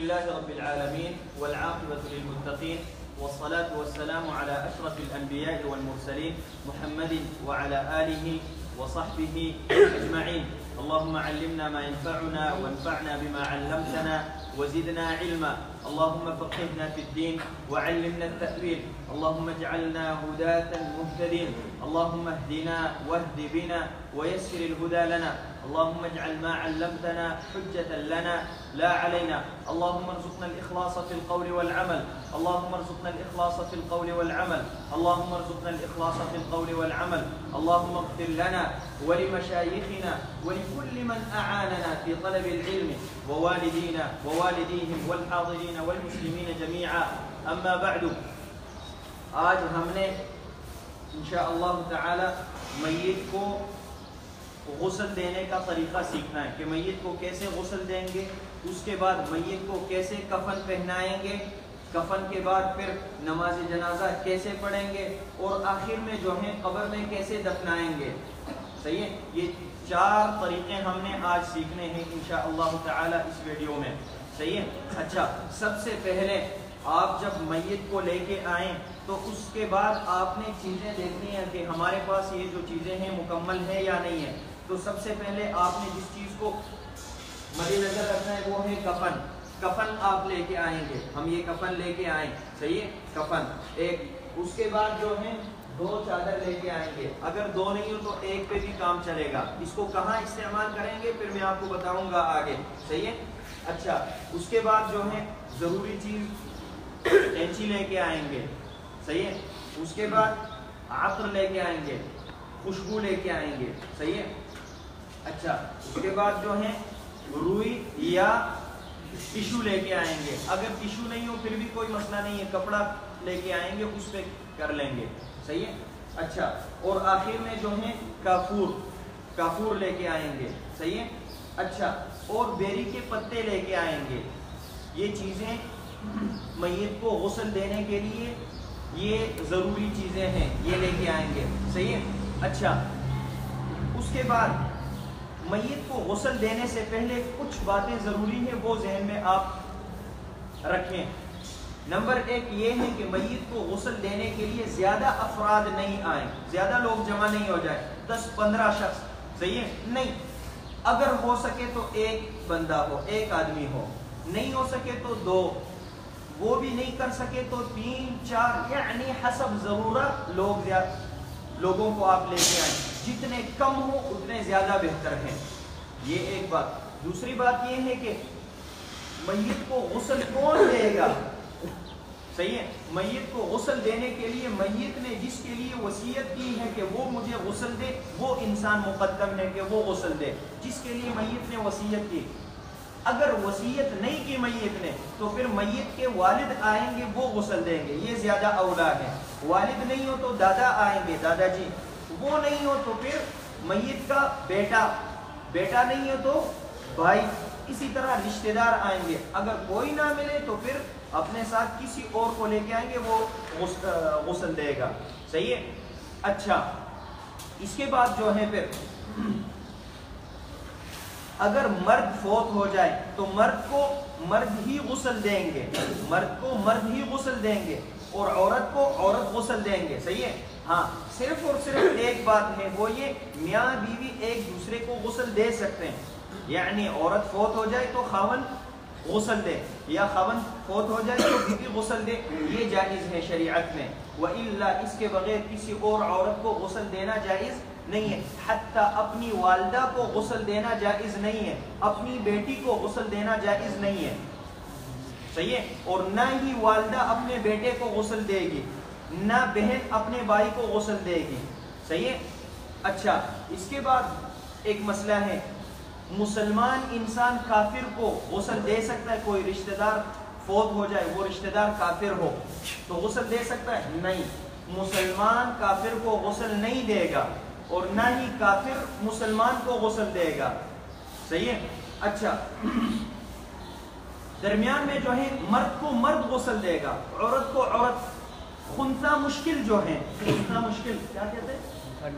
لله رب العالمين والعاقبة للمتقين والصلاة والسلام على أشرف الأنبياء والمرسلين محمد وعلى آله وصحبه أجمعين. اللهم علمنا ما ينفعنا وانفعنا بما علمتنا وزدنا علما. اللهم فقهنا في الدين وعلمنا التأويل. اللهم اجعلنا هداة مهتدين. اللهم اهدنا واهد بنا ويسر الهدى لنا. اللهم اجعل ما علمتنا حجة لنا لا علينا. اللهم ارزقنا الإخلاص في القول والعمل. اللهم ارزقنا الإخلاص في القول والعمل. اللهم ارزقنا الإخلاص في القول والعمل. اللهم اغفر لنا ولمشايخنا ولكل من أعاننا في طلب العلم ووالدينا ووالديهم والحاضرين والمسلمين جميعا. أما بعد، آج ہم نے انشاءاللہ تعالی میت کو غسل دینے کا طریقہ سیکھنا ہے کہ میت کو کیسے غسل دیں گے، اس کے بعد میت کو کیسے کفن پہنائیں گے، کفن کے بعد پھر نماز جنازہ کیسے پڑھیں گے، اور آخر میں جو ہے قبر میں کیسے دفنائیں گے. صحیح ہے، یہ 4 طریقے ہم نے آج سیکھنے ہیں انشاءاللہ تعالی اس ویڈیو میں. صحیح ہے. اچھا، سب سے پہلے آپ جب میت کو لے کے آئیں تو اس کے بعد آپ نے چیزیں دیکھنی ہیں کہ ہمارے پاس یہ جو چیزیں ہیں مکمل ہے یا نہیں ہے. تو سب سے پہلے آپ نے جس چیز کو مد نظر رکھنا ہے وہ ہے کفن. کفن آپ لے کے آئیں گے، ہم یہ کفن لے کے آئیں. صحیح ہے، کفن ایک. اس کے بعد جو ہے 2 چادر لے کے آئیں گے. اگر 2 نہیں ہو تو 1 پہ بھی کام چلے گا. اس کو کہاں استعمال کریں گے پھر میں آپ کو بتاؤں گا آگے. صحیح ہے. اچھا، اس کے بعد جو ہے ضروری چیز کینچی لے کے آئیں گے. صحیح ہے. اس کے بعد عطر لے کے آئیں گے، خوشبو لے کے آئیں گے. صحیح ہے. اچھا، اس کے بعد جو ہے روئی یا ٹیشو لے کے آئیں گے. اگر ٹیشو نہیں ہو پھر بھی کوئی مسئلہ نہیں ہے، کپڑا لے کے آئیں گے، اس پہ کر لیں گے. صحیح ہے. اچھا، اور آخر میں جو ہے کافور لے کے آئیں گے. صحیح ہے. اچھا، اور بیری کے پتے لے کے آئیں گے. یہ چیزیں میت کو غسل دینے کے لیے یہ ضروری چیزیں ہیں، یہ لے کے آئیں گے. صحیح ہے. اچھا، اس کے بعد میت کو غسل دینے سے پہلے کچھ باتیں ضروری ہیں، وہ ذہن میں آپ رکھیں. نمبر 1 یہ ہے کہ میت کو غسل دینے کے لیے زیادہ افراد نہیں آئیں، زیادہ لوگ جمع نہیں ہو جائیں، 10-15 شخص. صحیح ہے. نہیں، اگر ہو سکے تو 1 بندہ ہو، 1 آدمی ہو. نہیں ہو سکے تو 2، وہ بھی نہیں کر سکے تو 3-4، یعنی حسب ضرورت لوگوں کو آپ لے کے آئیں. جتنے کم ہو اتنے زیادہ بہتر ہیں. یہ ایک بات. دوسری بات یہ ہے کہ میت کو غسل کون دے گا. صحیح ہے. میت کو غسل دینے کے لیے میت نے جس کے لیے وصیت کی ہے کہ وہ مجھے غسل دے، وہ انسان مقدم ہے کہ وہ غسل دے جس کے لیے میت نے وصیت کی. اگر وصیت نہیں کی میت نے تو پھر میت کے والد آئیں گے، وہ غسل دیں گے، یہ زیادہ اولا ہے. والد نہیں ہو تو دادا آئیں گے، دادا جی. وہ نہیں ہو تو پھر میت کا بیٹا نہیں ہو تو بھائی. اسی طرح رشتہ دار آئیں گے. اگر کوئی نہ ملے تو پھر اپنے ساتھ کسی اور کو لے کے آئیں گے، وہ غسل دے گا. صحیح ہے. اچھا، اس کے بعد جو ہے پھر اگر مرد فوت ہو جائے تو مرد کو مرد ہی غسل دیں گے، مرد کو مرد ہی غسل دیں گے، اور عورت کو عورت غسل دیں گے. صحیح ہے. ہاں، صرف اور صرف ایک بات ہے، وہ یہ میاں بیوی ایک دوسرے کو غسل دے سکتے ہیں. یعنی عورت فوت ہو جائے تو خاوند غسل دے، یا خاوند فوت ہو جائے تو بیوی غسل دے، یہ جائز ہے شریعت میں. وَإِلَّا اس کے بغیر کسی اور عورت کو غسل دینا جائز نہیں ہے. حتیٰ اپنی والدہ کو غسل دینا جائز نہیں ہے، اپنی بیٹی کو غسل دینا جائز نہیں ہے. صحیح ہے. اور نہ ہی والدہ اپنے بیٹے کو غسل دے گی، نہ بہن اپنے بھائی کو غسل دے گی. صحیح ہے. اچھا، اس کے بعد ایک مسئلہ ہے، مسلمان انسان کافر کو غسل دے سکتا ہے؟ کوئی رشتہ دار فوت ہو جائے، وہ رشتہ دار کافر ہو تو غسل دے سکتا ہے؟ نہیں، مسلمان کافر کو غسل نہیں دے گا، اور نہ ہی کافر مسلمان کو غسل دے گا. صحیح ہے. اچھا، درمیان میں جو ہے مرد کو مرد غسل دے گا، عورت کو عورت. خنثی مشکل جو ہے، خنثی مشکل کیا کہتے ہیں،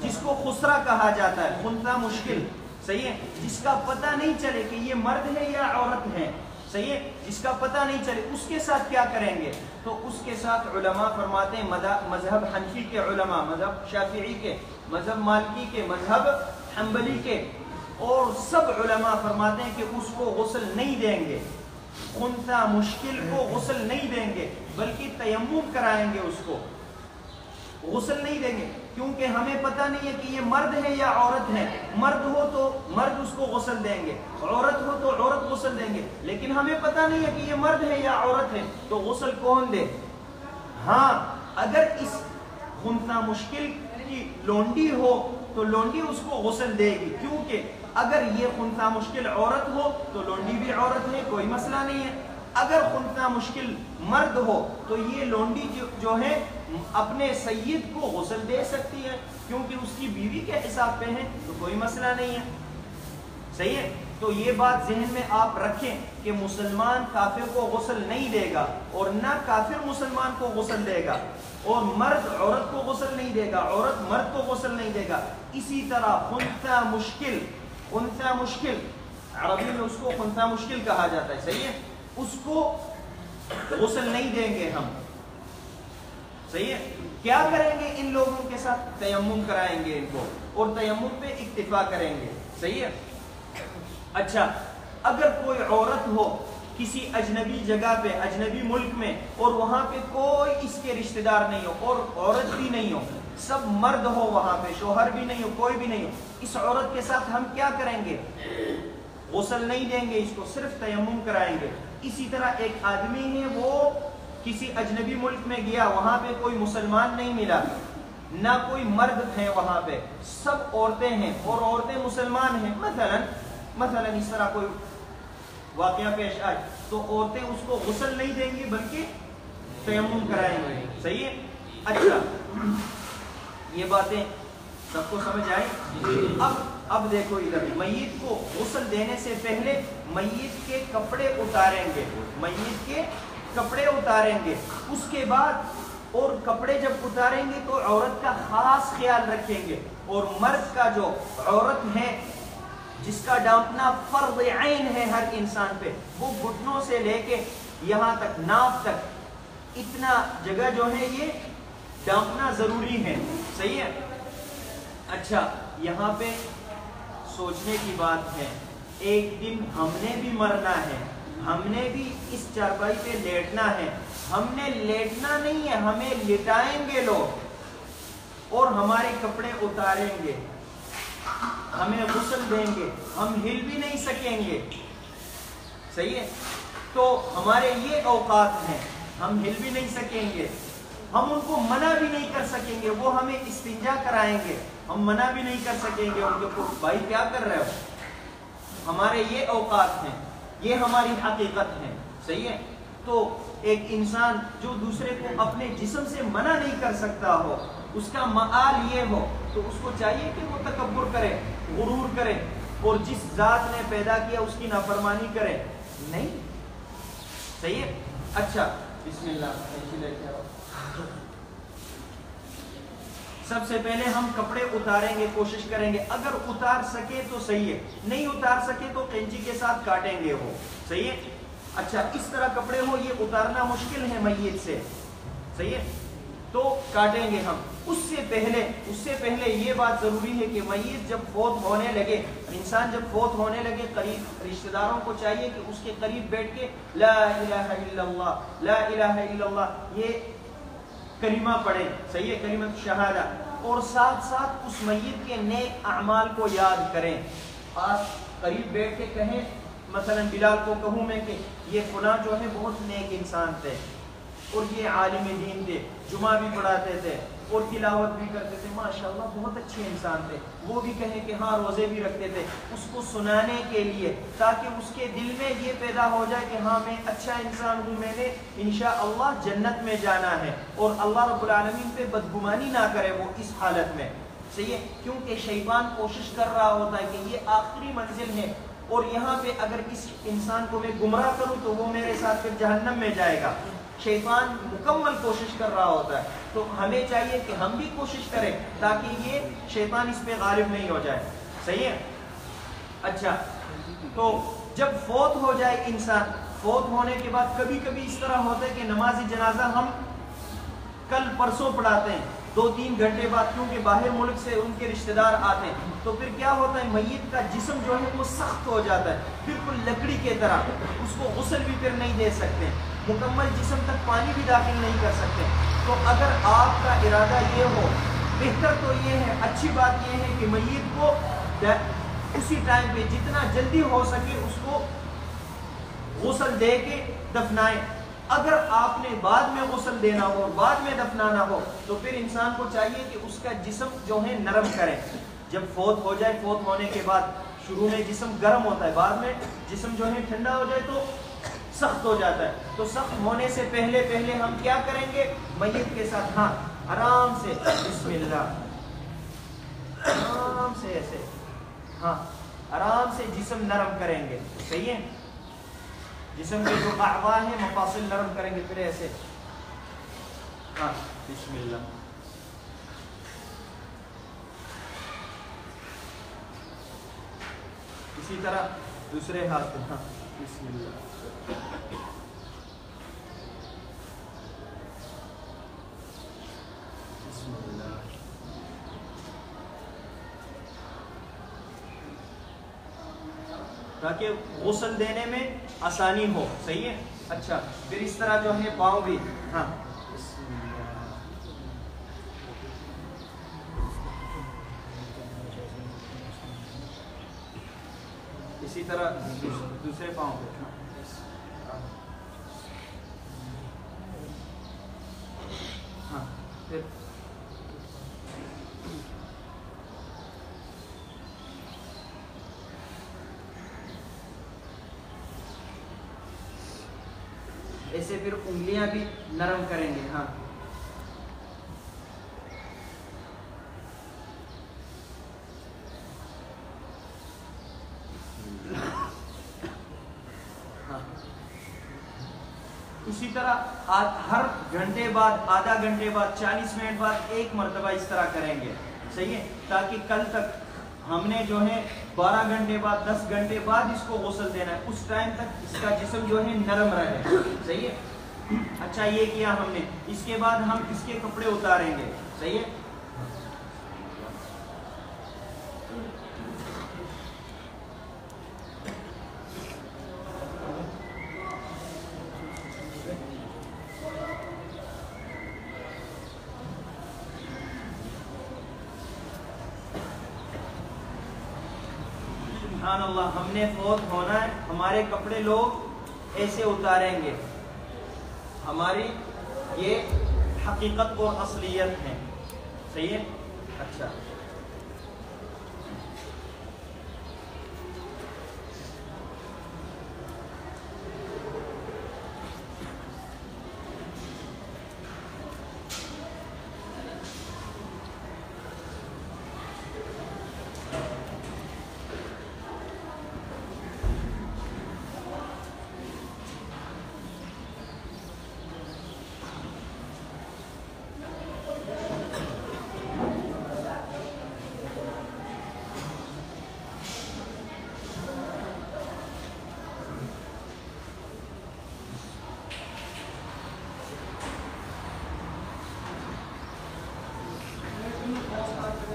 جس کو خسرہ کہا جاتا ہے، خنثی مشکل. صحیح ہے. جس کا پتہ نہیں چلے کہ یہ مرد ہے یا عورت ہے. صحیح ہے، جس کا پتہ نہیں چلے اس کے ساتھ کیا کریں گے؟ تو اس کے ساتھ علماء فرماتے ہیں مذہب حنفی کے علماء، مذہب شافعی کے، مذہب مالکی کے، مذہب حنبلی کے اور سب علماء فرماتے ہیں کہ اس کو غسل نہیں دیں گے، خنثی مشکل کو غسل نہیں دیں گے، بلکہ تیمم کرائیں گے، اس کو غسل نہیں دیں گے، کیونکہ ہمیں پتہ نہیں ہے کہ یہ مرد ہے یا عورت ہے۔ مرد ہو تو مرد اس کو غسل دیں گے، عورت ہو تو عورت غسل دیں گے، لیکن ہمیں پتہ نہیں ہے کہ یہ مرد ہے یا عورت ہے، تو غسل کون دے؟ ہاں اگر اس خنثی مشکل کی لونڈی ہو تو لونڈی اس کو غسل دے گی، کیونکہ اگر یہ خنثی مشکل عورت ہو تو لونڈی بھی عورت ہے، کوئی مسئلہ نہیں ہے۔ اگر خنثی مشکل مرد ہو تو یہ لونڈی جو ہے اپنے سید کو غسل دے سکتی ہے، کیونکہ اس کی بیوی کے حساب پہ ہے، تو کوئی مسئلہ نہیں ہے، صحیح ہے۔ تو یہ بات ذہن میں آپ رکھیں کہ مسلمان کافر کو غسل نہیں دے گا اور نہ کافر مسلمان کو غسل دے گا، اور مرد عورت کو غسل نہیں دے گا، عورت مرد کو غسل نہیں دے گا۔ اسی طرح خنثی مشکل عربی میں اس کو خنثی مشکل کہا جاتا ہے، صحیح ہے، اس کو غسل نہیں دیں گے ہم، صحیح ہے۔ کیا کریں گے ان لوگوں کے ساتھ؟ تیمم کرائیں گے ان کو، اور تیمم پہ اکتفا کریں گے، صحیح ہے۔ اچھا، اگر کوئی عورت ہو کسی اجنبی جگہ پہ، اجنبی ملک میں، اور وہاں پہ کوئی اس کے رشتہ دار نہیں ہو اور عورت بھی نہیں ہو، سب مرد ہو وہاں پہ، شوہر بھی نہیں ہو، کوئی بھی نہیں ہو، اس عورت کے ساتھ ہم کیا کریں گے؟ غسل نہیں دیں گے، اس کو صرف تیمم کرائیں گے۔ اسی طرح ایک آدمی ہے، وہ کسی اجنبی ملک میں گیا، وہاں پہ کوئی مسلمان نہیں ملا، نہ کوئی مرد ہے وہاں پہ، سب عورتیں ہیں اور عورتیں مسلمان ہیں، مثلا اس طرح کوئی واقعہ پیش آئے تو عورتیں اس کو غسل نہیں دیں گی بلکہ تیمم کرائیں گے، صحیح ہے۔ اچھا، یہ باتیں سب کو سمجھ آئی؟ اب دیکھو ادھر، میت کو غسل دینے سے پہلے میت کے کپڑے اتاریں گے، میت کے کپڑے اتاریں گے، اس کے بعد اور کپڑے جب اتاریں گے تو عورت کا خاص خیال رکھیں گے، اور مرد کا جو عورت ہے جس کا ڈانپنا فرض عین ہے ہر انسان پہ، وہ گھٹنوں سے لے کے یہاں تک ناف تک اتنا جگہ جو ہے یہ ڈانپنا ضروری ہے، صحیح ہے۔ اچھا، یہاں پہ سوچنے کی بات ہے، ایک دن ہم نے بھی مرنا ہے، ہم نے بھی اس چارپائی پہ لیٹنا ہے، ہم نے لیٹنا نہیں ہے، ہمیں لٹائیں گے لوگ اور ہمارے کپڑے اتاریں گے، ہمیں غسل دیں گے، ہم ہل بھی نہیں سکیں گے، صحیح ہے۔ تو ہمارے یہ اوقات ہیں، ہم ہل بھی نہیں سکیں گے، ہم ان کو منع بھی نہیں کر سکیں گے، وہ ہمیں استنجا کرائیں گے، ہم منع بھی نہیں کر سکیں گے ان کو، بھائی کیا کر رہے ہو، ہمارے یہ اوقات ہیں، یہ ہماری حقیقت ہے، صحیح ہے۔ تو ایک انسان جو دوسرے کو اپنے جسم سے منع نہیں کر سکتا ہو، اس کا مآل یہ ہو، تو اس کو چاہیے کہ وہ تکبر کرے، غرور کرے، اور جس ذات نے پیدا کیا اس کی نافرمانی کرے نہیں، صحیح ہے۔ اچھا، بسم اللہ، سب سے پہلے ہم کپڑے اتاریں گے، کوشش کریں گے، اگر اتار سکے تو صحیح ہے، نہیں اتار سکے تو قینچی کے ساتھ کاٹیں گے وہ، صحیح ہے۔ اچھا، اس طرح کپڑے ہو، یہ اتارنا مشکل ہے میت سے، صحیح ہے، تو کاٹیں گے ہم۔ اس سے پہلے یہ بات ضروری ہے کہ میت جب فوت ہونے لگے، انسان جب فوت ہونے لگے، قریب رشتہ داروں کو چاہیے کہ اس کے قریب بیٹھ کے لا الہ الا اللہ، لا الہ الا اللہ یہ کلمہ پڑھیں، صحیح ہے، کلمۃ شہادہ، اور ساتھ ساتھ اس میت کے نیک اعمال کو یاد کریں، آپ قریب بیٹھ کے کہیں، مثلا بلال کو کہوں میں کہ یہ فلاں جو ہے بہت نیک انسان تھے، اور یہ عالم دین تھے، جمعہ بھی پڑھاتے تھے اور تلاوت بھی کرتے تھے، ماشاءاللہ بہت اچھے انسان تھے، وہ بھی کہیں کہ ہاں روزے بھی رکھتے تھے، اس کو سنانے کے لیے، تاکہ اس کے دل میں یہ پیدا ہو جائے کہ ہاں میں اچھا انسان ہوں، میں نے انشاءاللہ جنت میں جانا ہے، اور اللہ رب العالمین پہ بدگمانی نہ کرے وہ اس حالت میں، صحیح ہے، کیونکہ شیطان کوشش کر رہا ہوتا ہے کہ یہ آخری منزل ہے، اور یہاں پہ اگر اس انسان کو میں گمراہ کروں تو وہ میرے ساتھ پھر جہنم میں جائے گا، شیطان مکمل کوشش کر رہا ہوتا ہے، تو ہمیں چاہیے کہ ہم بھی کوشش کریں تاکہ یہ شیطان اس پہ غالب نہیں ہو جائے، صحیح ہے۔ اچھا، تو جب فوت ہو جائے انسان، فوت ہونے کے بعد کبھی کبھی اس طرح ہوتا ہے کہ نماز جنازہ ہم کل پرسوں پڑھاتے ہیں 2-3 گھنٹے بعد، کیونکہ باہر ملک سے ان کے رشتہ دار آتے ہیں، تو پھر کیا ہوتا ہے میت کا جسم جو ہے وہ سخت ہو جاتا ہے بالکل لکڑی کے طرح، اس کو غسل بھی پھر نہیں دے سکتے، مکمل جسم تک پانی بھی داخل نہیں کر سکتے۔ تو اگر آپ کا ارادہ یہ ہو، بہتر تو یہ ہے، اچھی بات یہ ہے کہ میت کو اسی ٹائم پہ جتنا جلدی ہو سکے اس کو غسل دے کے دفنائیں۔ اگر آپ نے بعد میں غسل دینا ہو، بعد میں دفنانا ہو، تو پھر انسان کو چاہیے کہ اس کا جسم جو ہے نرم کرے۔ جب فوت ہو جائے، فوت ہونے کے بعد شروع میں جسم گرم ہوتا ہے، بعد میں جسم جو ہے ٹھنڈا ہو جائے تو سخت ہو جاتا ہے۔ تو سخت ہونے سے پہلے ہم کیا کریں گے؟ میت کے ساتھ آرام سے بسم اللہ، آرام سے ایسے آرام سے جسم نرم کریں گے، صحیح ہے؟ جسم کے جو اعضاء ہیں مفاصل نرم کریں گے، پھر ایسے بسم اللہ۔ اسی طرح دوسرے ہاتھ پہ بسم اللہ۔ بسم اللہ۔ تاکہ غسل دینے میں آسانی ہو، صحیح ہے؟ اچھا، پھر اس طرح جو ہے پاؤں بھی اسی طرح دوسرے پاؤں پہ پھر ایسے پھر انگلیاں بھی نرم کریں گے۔ اسی طرح ہر گھنٹے بعد، آدھا گھنٹے بعد، 40 منٹ بعد 1 مرتبہ اس طرح کریں گے، صحیح ہے؟ تاکہ کل تک ہم نے جو ہے 12 گھنٹے بعد، 10 گھنٹے بعد اس کو غسل دینا ہے، اس ٹائم تک اس کا جسم جو ہے نرم رہے، صحیح ہے؟ اچھا، یہ کیا ہم نے، اس کے بعد ہم اس کے کپڑے اتاریں گے، صحیح ہے؟ سبحان اللہ، ہم نے فوت ہونا ہے، ہمارے کپڑے لوگ ایسے اتاریں گے، ہماری یہ حقیقت اور اصلیت ہے، صحیح ہے؟ اچھا،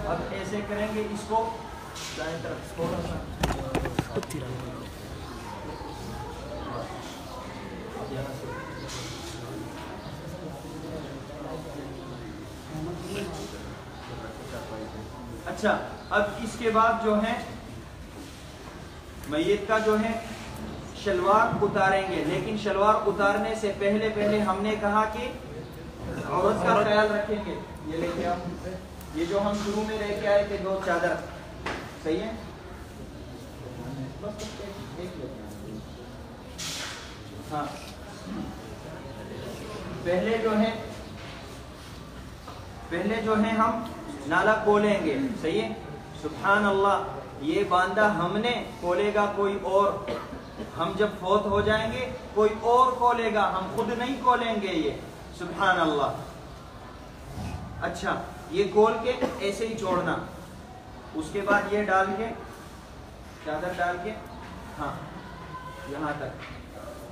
اب ایسے کریں گے، اس کو دائیں طرف تھوڑا سا اچھا، اب اس کے بعد جو ہے میت کا جو ہے شلوار اتاریں گے، لیکن شلوار اتارنے سے پہلے ہم نے کہا کہ عورت کا خیال رکھیں گے۔ یہ لے کے آپ، یہ جو ہم شروع میں لے کے آئے تھے 2 چادر، صحیح ہے؟ ہاں، پہلے جو ہے ہم نالا کھولیں گے، صحیح ہے؟ سبحان اللہ، یہ باندھا ہم نے کھولے گا کوئی اور، ہم جب فوت ہو جائیں گے کوئی اور کھولے گا، ہم خود نہیں کھولیں گے یہ، سبحان اللہ۔ اچھا، یہ کھول کے ایسے ہی چھوڑنا، اس کے بعد یہ ڈال کے، چادر ڈال کے، ہاں یہاں تک،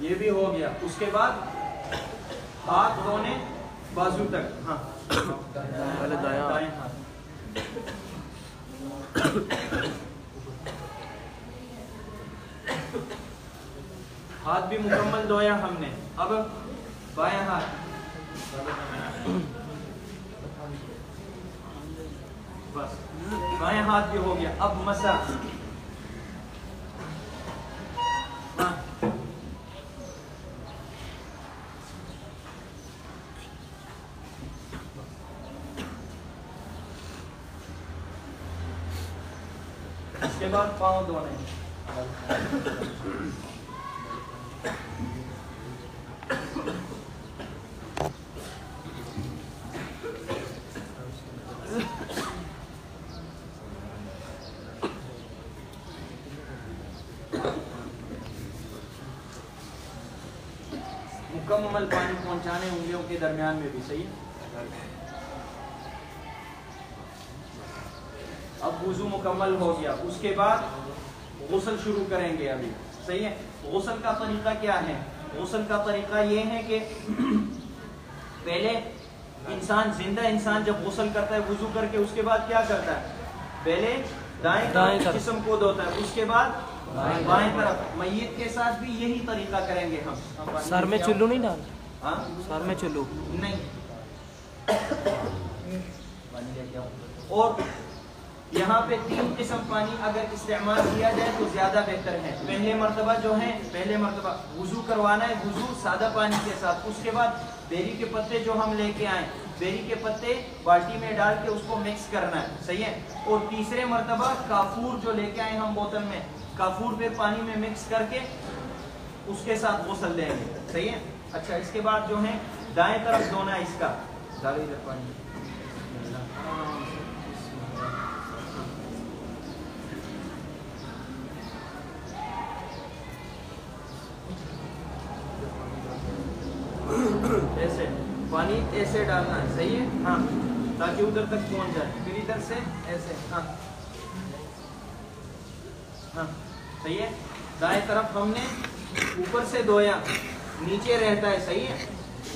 یہ بھی ہو گیا. اس کے بعد ہاتھ دھونے بازو تک. ہاں پہلے دایاں دائیں ہاتھ. ہاتھ بھی مکمل دھویا ہم نے. اب بائیں ہاتھ. بس بائیں ہاتھ بھی ہو گیا. اب مسح. ہاں اس کے بعد پاؤں دھونے. مکمل پانی پہنچانے انگلیوں کے درمیان میں بھی. صحیح ہے. اب وضو مکمل ہو گیا. اس کے بعد غسل شروع کریں گے ابھی. صحیح ہے. غسل کا طریقہ کیا ہے؟ غسل کا طریقہ یہ ہے کہ پہلے انسان زندہ انسان جب غسل کرتا ہے وضو کر کے اس کے بعد کیا کرتا ہے؟ پہلے دائیں طرف جسم کو دھوتا ہے. اس کے بعد بائیں طرف. میت کے ساتھ بھی یہی طریقہ کریں گے ہم. سر میں چلو نہیں ڈال. ہاں سر میں چلو نہیں. اور یہاں پہ 3 قسم پانی اگر استعمال کیا جائے تو زیادہ بہتر ہے. پہلے مرتبہ جو ہے پہلے مرتبہ وضو کروانا ہے وضو سادہ پانی کے ساتھ. اس کے بعد بیری کے پتے جو ہم لے کے آئیں بیری کے پتے بالٹی میں ڈال کے اس کو مکس کرنا ہے. صحیح ہے. اور تیسرے مرتبہ کافور جو لے کے آئے ہم بوتل میں کافور پہ پانی میں مکس کر کے اس کے ساتھ غسل دیں گے. صحیح ہے. اچھا اس کے بعد جو ہے دائیں طرف دھونا ہے. اس کا ڈالو ادھر پانی. ایسے پانی ایسے ڈالنا ہے. صحیح ہے. ہاں تاکہ ادھر تک پہنچ جائے. پھر ادھر سے ایسے. ہاں ہاں صحیح ہے. دائیں طرف ہم نے اوپر سے دھویا نیچے رہتا ہے. صحیح ہے.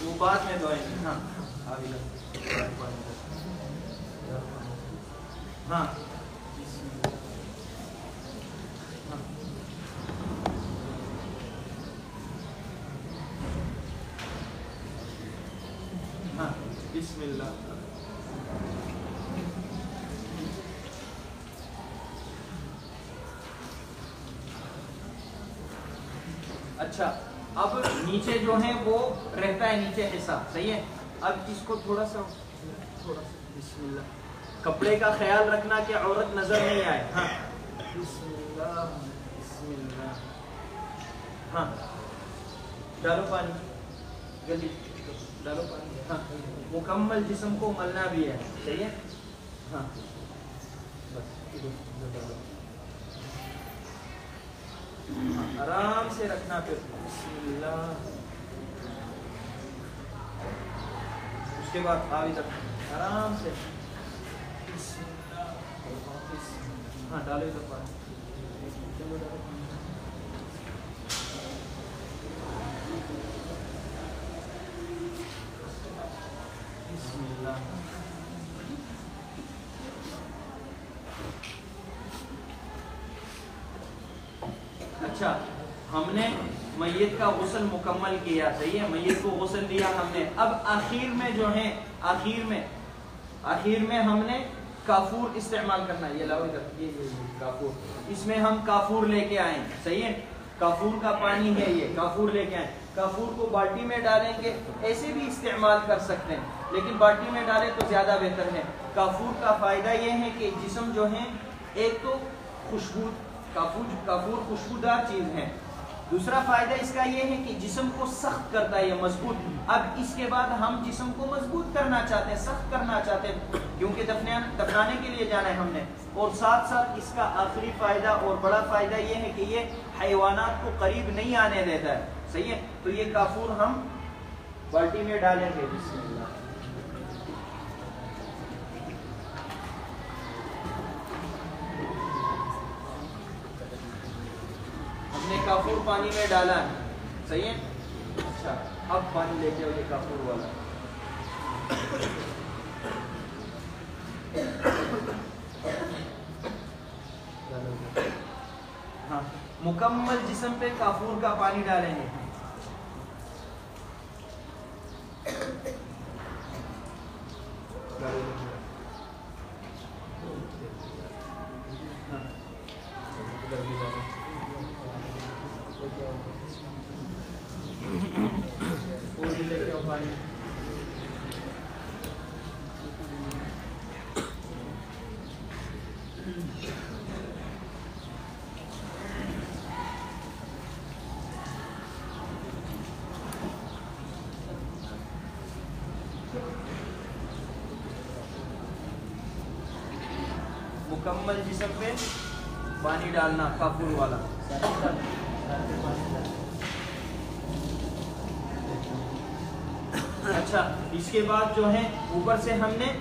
وہ بعد میں دھوئیں گے. ہاں ہاں ہاں بسم اللہ. اچھا اب نیچے جو ہے وہ رہتا ہے نیچے حصہ. صحیح ہے. اب اس کو تھوڑا سا بسم اللہ. کپڑے کا خیال رکھنا کہ عورت نظر نہیں آئے. ہاں بسم اللہ بسم اللہ. ہاں ڈالو پانی. جلدی ڈالو پانی. ہاں مکمل جسم کو ملنا بھی ہے. صحیح ہے. ہاں بس آرام سے رکھنا. پھر بسم اللہ. اس کے بعد آگے تک آرام سے. بسم اللہ. ہاں ڈالو ادھر پانی. بسم اللہ. اچھا ہم نے میت کا غسل مکمل کیا. صحیح ہے. میت کو غسل دیا ہم نے. اب آخر میں جو ہے آخر میں ہم نے کافور استعمال کرنا ہے. یہ لاؤ ادھر. یہ کافور. اس میں ہم کافور لے کے آئیں. صحیح ہے. کافور کا پانی ہے. یہ کافور لے کے آئیں. کافور کو بالٹی میں ڈالیں گے. ایسے بھی استعمال کر سکتے ہیں لیکن بالٹی میں ڈالیں تو زیادہ بہتر ہے. کافور کا فائدہ یہ ہے کہ جسم جو ہے ایک تو خوشبو کافور خوشبودار چیز ہے. دوسرا فائدہ اس کا یہ ہے کہ جسم کو سخت کرتا ہے. یہ مضبوط. اب اس کے بعد ہم جسم کو مضبوط کرنا چاہتے ہیں سخت کرنا چاہتے ہیں کیونکہ دفنانے کے لیے جانا ہے ہم نے. اور ساتھ ساتھ اس کا آخری فائدہ اور بڑا فائدہ یہ ہے کہ یہ حیوانات کو قریب نہیں آنے دیتا ہے. صحیح ہے. تو یہ کافور ہم بالٹی میں ڈالیں گے. بسم اللہ. ہم نے کافور پانی میں ڈالا ہے. صحیح ہے. اچھا اب پانی لے کے یہ کافور والا. ہاں مکمل جسم پہ کافور کا پانی ڈالیں گے. مکمل جسم پہ پانی ڈالنا کافور والا. اچھا اس کے بعد جو ہے اوپر سے ہم نے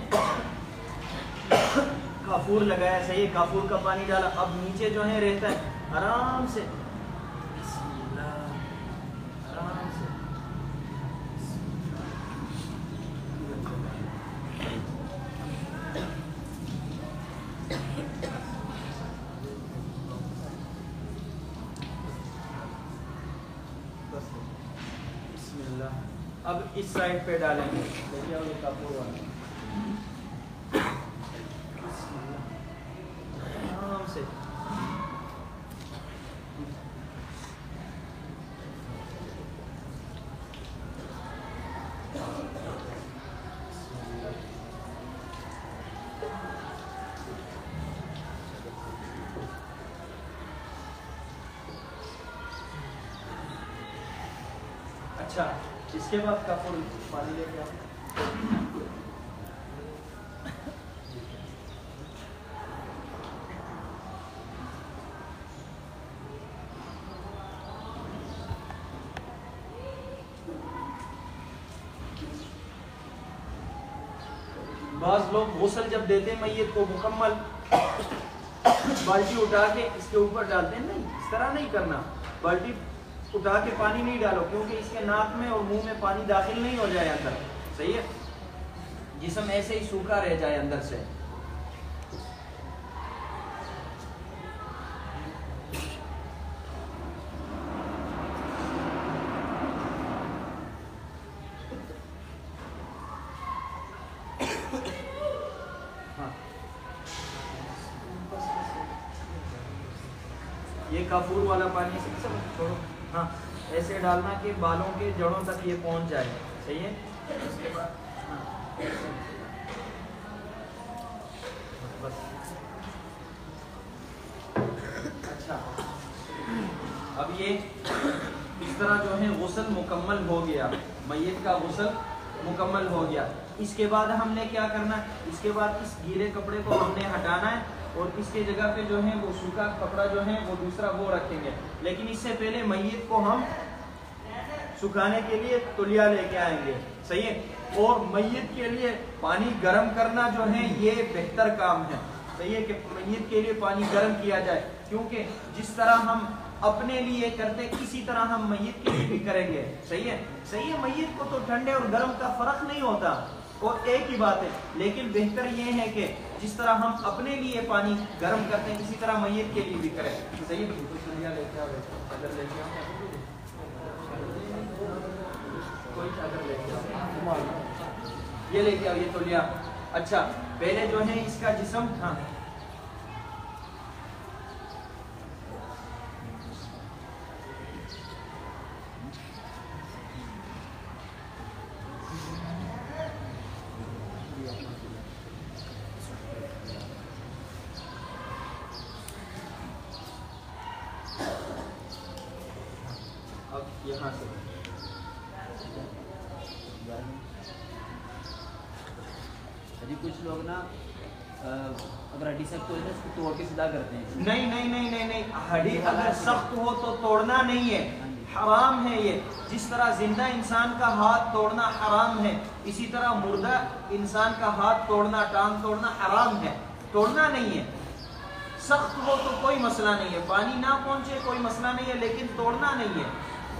کافور لگایا. صحیح ہے, کافور کا پانی ڈالا. اب نیچے جو ہے رہتا ہے آرام سے. بسم اللہ, آرام سے. بسم اللہ. اب اس سائڈ پہ ڈالیں گے. دیکھیے یہ کافور والا. بسم اللہ, آرام سے. اچھا اس کے بعد کافور پانی لے کے آؤ. بعض لوگ غسل جب دیتے ہیں میت کو مکمل بالٹی اٹھا کے اس کے اوپر ڈالتے ہیں. نہیں, اس طرح نہیں کرنا. بالٹی اٹھا کے پانی نہیں ڈالو کیونکہ اس کے ناک میں اور منہ میں پانی داخل نہیں ہو جائے اندر. صحیح ہے, جسم ایسے ہی سوکھا رہ جائے اندر سے. یہ کافور والا پانی سب چھوڑو. ہاں ایسے ڈالنا کہ بالوں کے جڑوں تک یہ پہنچ جائے. صحیح ہے. اس کے بعد بس. اچھا اب یہ اس طرح جو ہے غسل مکمل ہو گیا. میت کا غسل مکمل ہو گیا. اس کے بعد ہم نے کیا کرنا ہے, اس کے بعد اس گیلے کپڑے کو ہم نے ہٹانا ہے اور اس کے جگہ پہ جو ہے وہ سوکھا کپڑا جو ہے وہ دوسرا وہ رکھیں گے. لیکن اس سے پہلے میت کو ہم سکھانے کے لیے تولیہ لے کے آئیں گے. صحیح ہے. اور میت کے لیے پانی گرم کرنا جو ہے یہ بہتر کام ہے. صحیح ہے کہ میت کے لیے پانی گرم کیا جائے کیونکہ جس طرح ہم اپنے لیے کرتے اسی طرح ہم میت کے لیے بھی کریں گے. صحیح ہے. صحیح ہے, میت کو تو ٹھنڈے اور گرم کا فرق نہیں ہوتا اور ایک ہی بات ہے. لیکن بہتر یہ ہے کہ جس طرح ہم اپنے لیے پانی گرم کرتے ہیں اسی طرح میت کے لیے بھی کریں. صحیح ہے. یہ لے کے آؤ, یہ تولیہ. اچھا پہلے جو ہے اس کا جسم, ہاں اب یہاں سے کچھ لوگ نا اگر ہڈی سخت ہو جائے اس کو توڑ کے سیدھا کرتے ہیں. نہیں نہیں نہیں نہیں نہیں, ہڈی اگر سخت ہو تو توڑنا نہیں ہے, حرام ہے یہ. جس طرح زندہ انسان کا ہاتھ توڑنا حرام ہے اسی طرح مردہ انسان کا ہاتھ توڑنا, ٹانگ توڑنا حرام ہے. توڑنا نہیں ہے. سخت ہو تو کوئی مسئلہ نہیں ہے, پانی نہ پہنچے کوئی مسئلہ نہیں ہے, لیکن توڑنا نہیں ہے.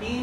3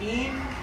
3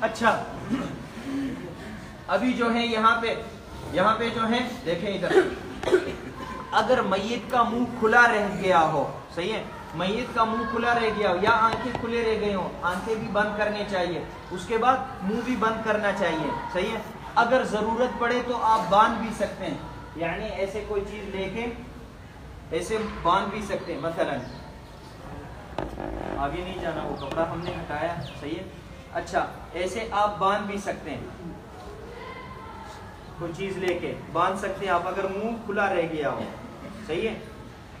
اچھا ابھی جو ہے یہاں پہ جو ہے دیکھیں ادھر، اگر میت کا منہ کھلا رہ گیا ہو، صحیح ہے، میت کا منہ کھلا رہ گیا ہو یا آنکھیں کھلے رہ گئی ہوں، آنکھیں بھی بند کرنے چاہیے، اس کے بعد منہ بھی بند کرنا چاہیے، صحیح ہے۔ اگر ضرورت پڑے تو آپ باندھ بھی سکتے ہیں، یعنی ایسے کوئی چیز لے کے ایسے باندھ بھی سکتے ہیں، مثلا آگے نہیں جانا، وہ کپڑا ہم نے ہٹایا، صحیح ہے۔ اچھا ایسے آپ باندھ بھی سکتے ہیں، کوئی چیز لے کے باندھ سکتے ہیں آپ اگر منہ کھلا رہ گیا ہو، صحیح ہے۔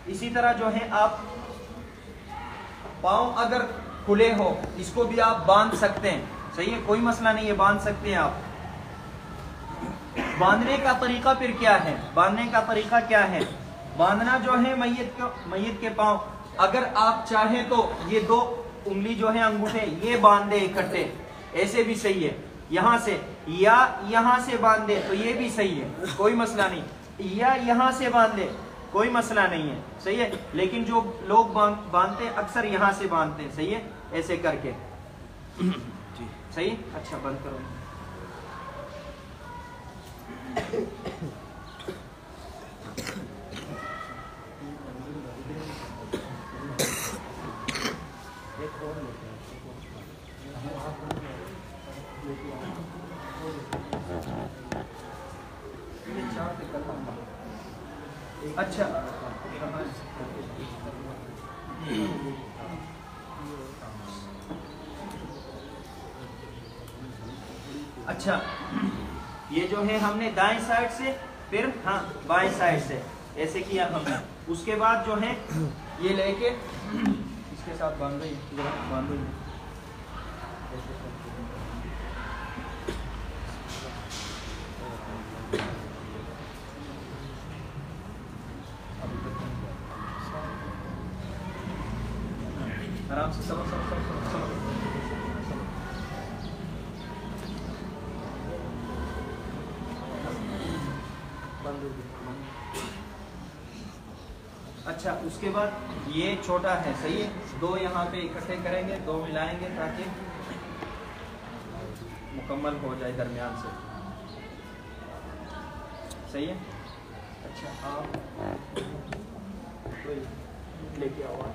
اسی طرح جو ہے آپ پاؤں اگر کھلے ہو اس کو بھی آپ باندھ سکتے ہیں، صحیح ہے، کوئی مسئلہ نہیں ہے، باندھ سکتے ہیں آپ۔ باندھنے کا طریقہ پھر کیا ہے؟ باندھنے کا طریقہ کیا ہے؟ باندھنا جو ہے میت کے پاؤں، اگر آپ چاہیں تو یہ 2 انگلی جو ہے انگوٹھے یہ باندھ دے اکٹھے، ایسے بھی صحیح ہے، یہاں سے یا یہاں سے باندھ دے تو یہ بھی صحیح ہے، کوئی مسئلہ نہیں، یا یہاں سے باندھ دے کوئی مسئلہ نہیں ہے، صحیح ہے، لیکن جو لوگ باندھتے ہیں اکثر یہاں سے باندھتے ہیں، صحیح ہے، ایسے کر کے، صحیح۔ اچھا بند کرو۔ اچھا اچھا یہ جو ہے ہم نے دائیں سائڈ سے پھر ہاں بائیں سائڈ سے ایسے کیا ہم نے، اس کے بعد جو ہے یہ لے کے اس کے ساتھ باندھ دو، آرام سے سب اچھا اس کے بعد یہ چھوٹا ہے، صحیح ہے، 2 یہاں پہ اکٹھے کریں گے، 2 ملائیں گے تاکہ مکمل ہو جائے درمیان سے، صحیح ہے۔ اچھا آپ لے کے آؤ،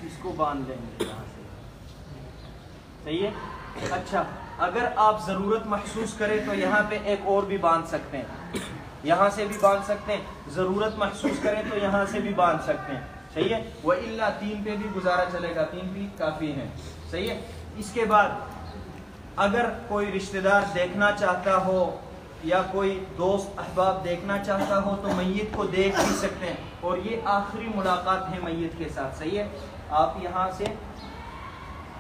اس کو باندھ لیں گے یہاں سے، صحیح ہے۔ اچھا اگر آپ ضرورت محسوس کریں تو یہاں پہ ایک اور بھی باندھ سکتے ہیں، یہاں سے بھی باندھ سکتے ہیں، ضرورت محسوس کریں تو یہاں سے بھی باندھ سکتے ہیں، صحیح ہے، وَإِلَّا 3 پہ بھی گزارا چلے گا، 3 بھی کافی ہیں، صحیح ہے۔ اس کے بعد اگر کوئی رشتہ دار دیکھنا چاہتا ہو یا کوئی دوست احباب دیکھنا چاہتا ہو تو میت کو دیکھ بھی سکتے ہیں، اور یہ آخری ملاقات ہے میت کے ساتھ، صحیح ہے۔ آپ یہاں سے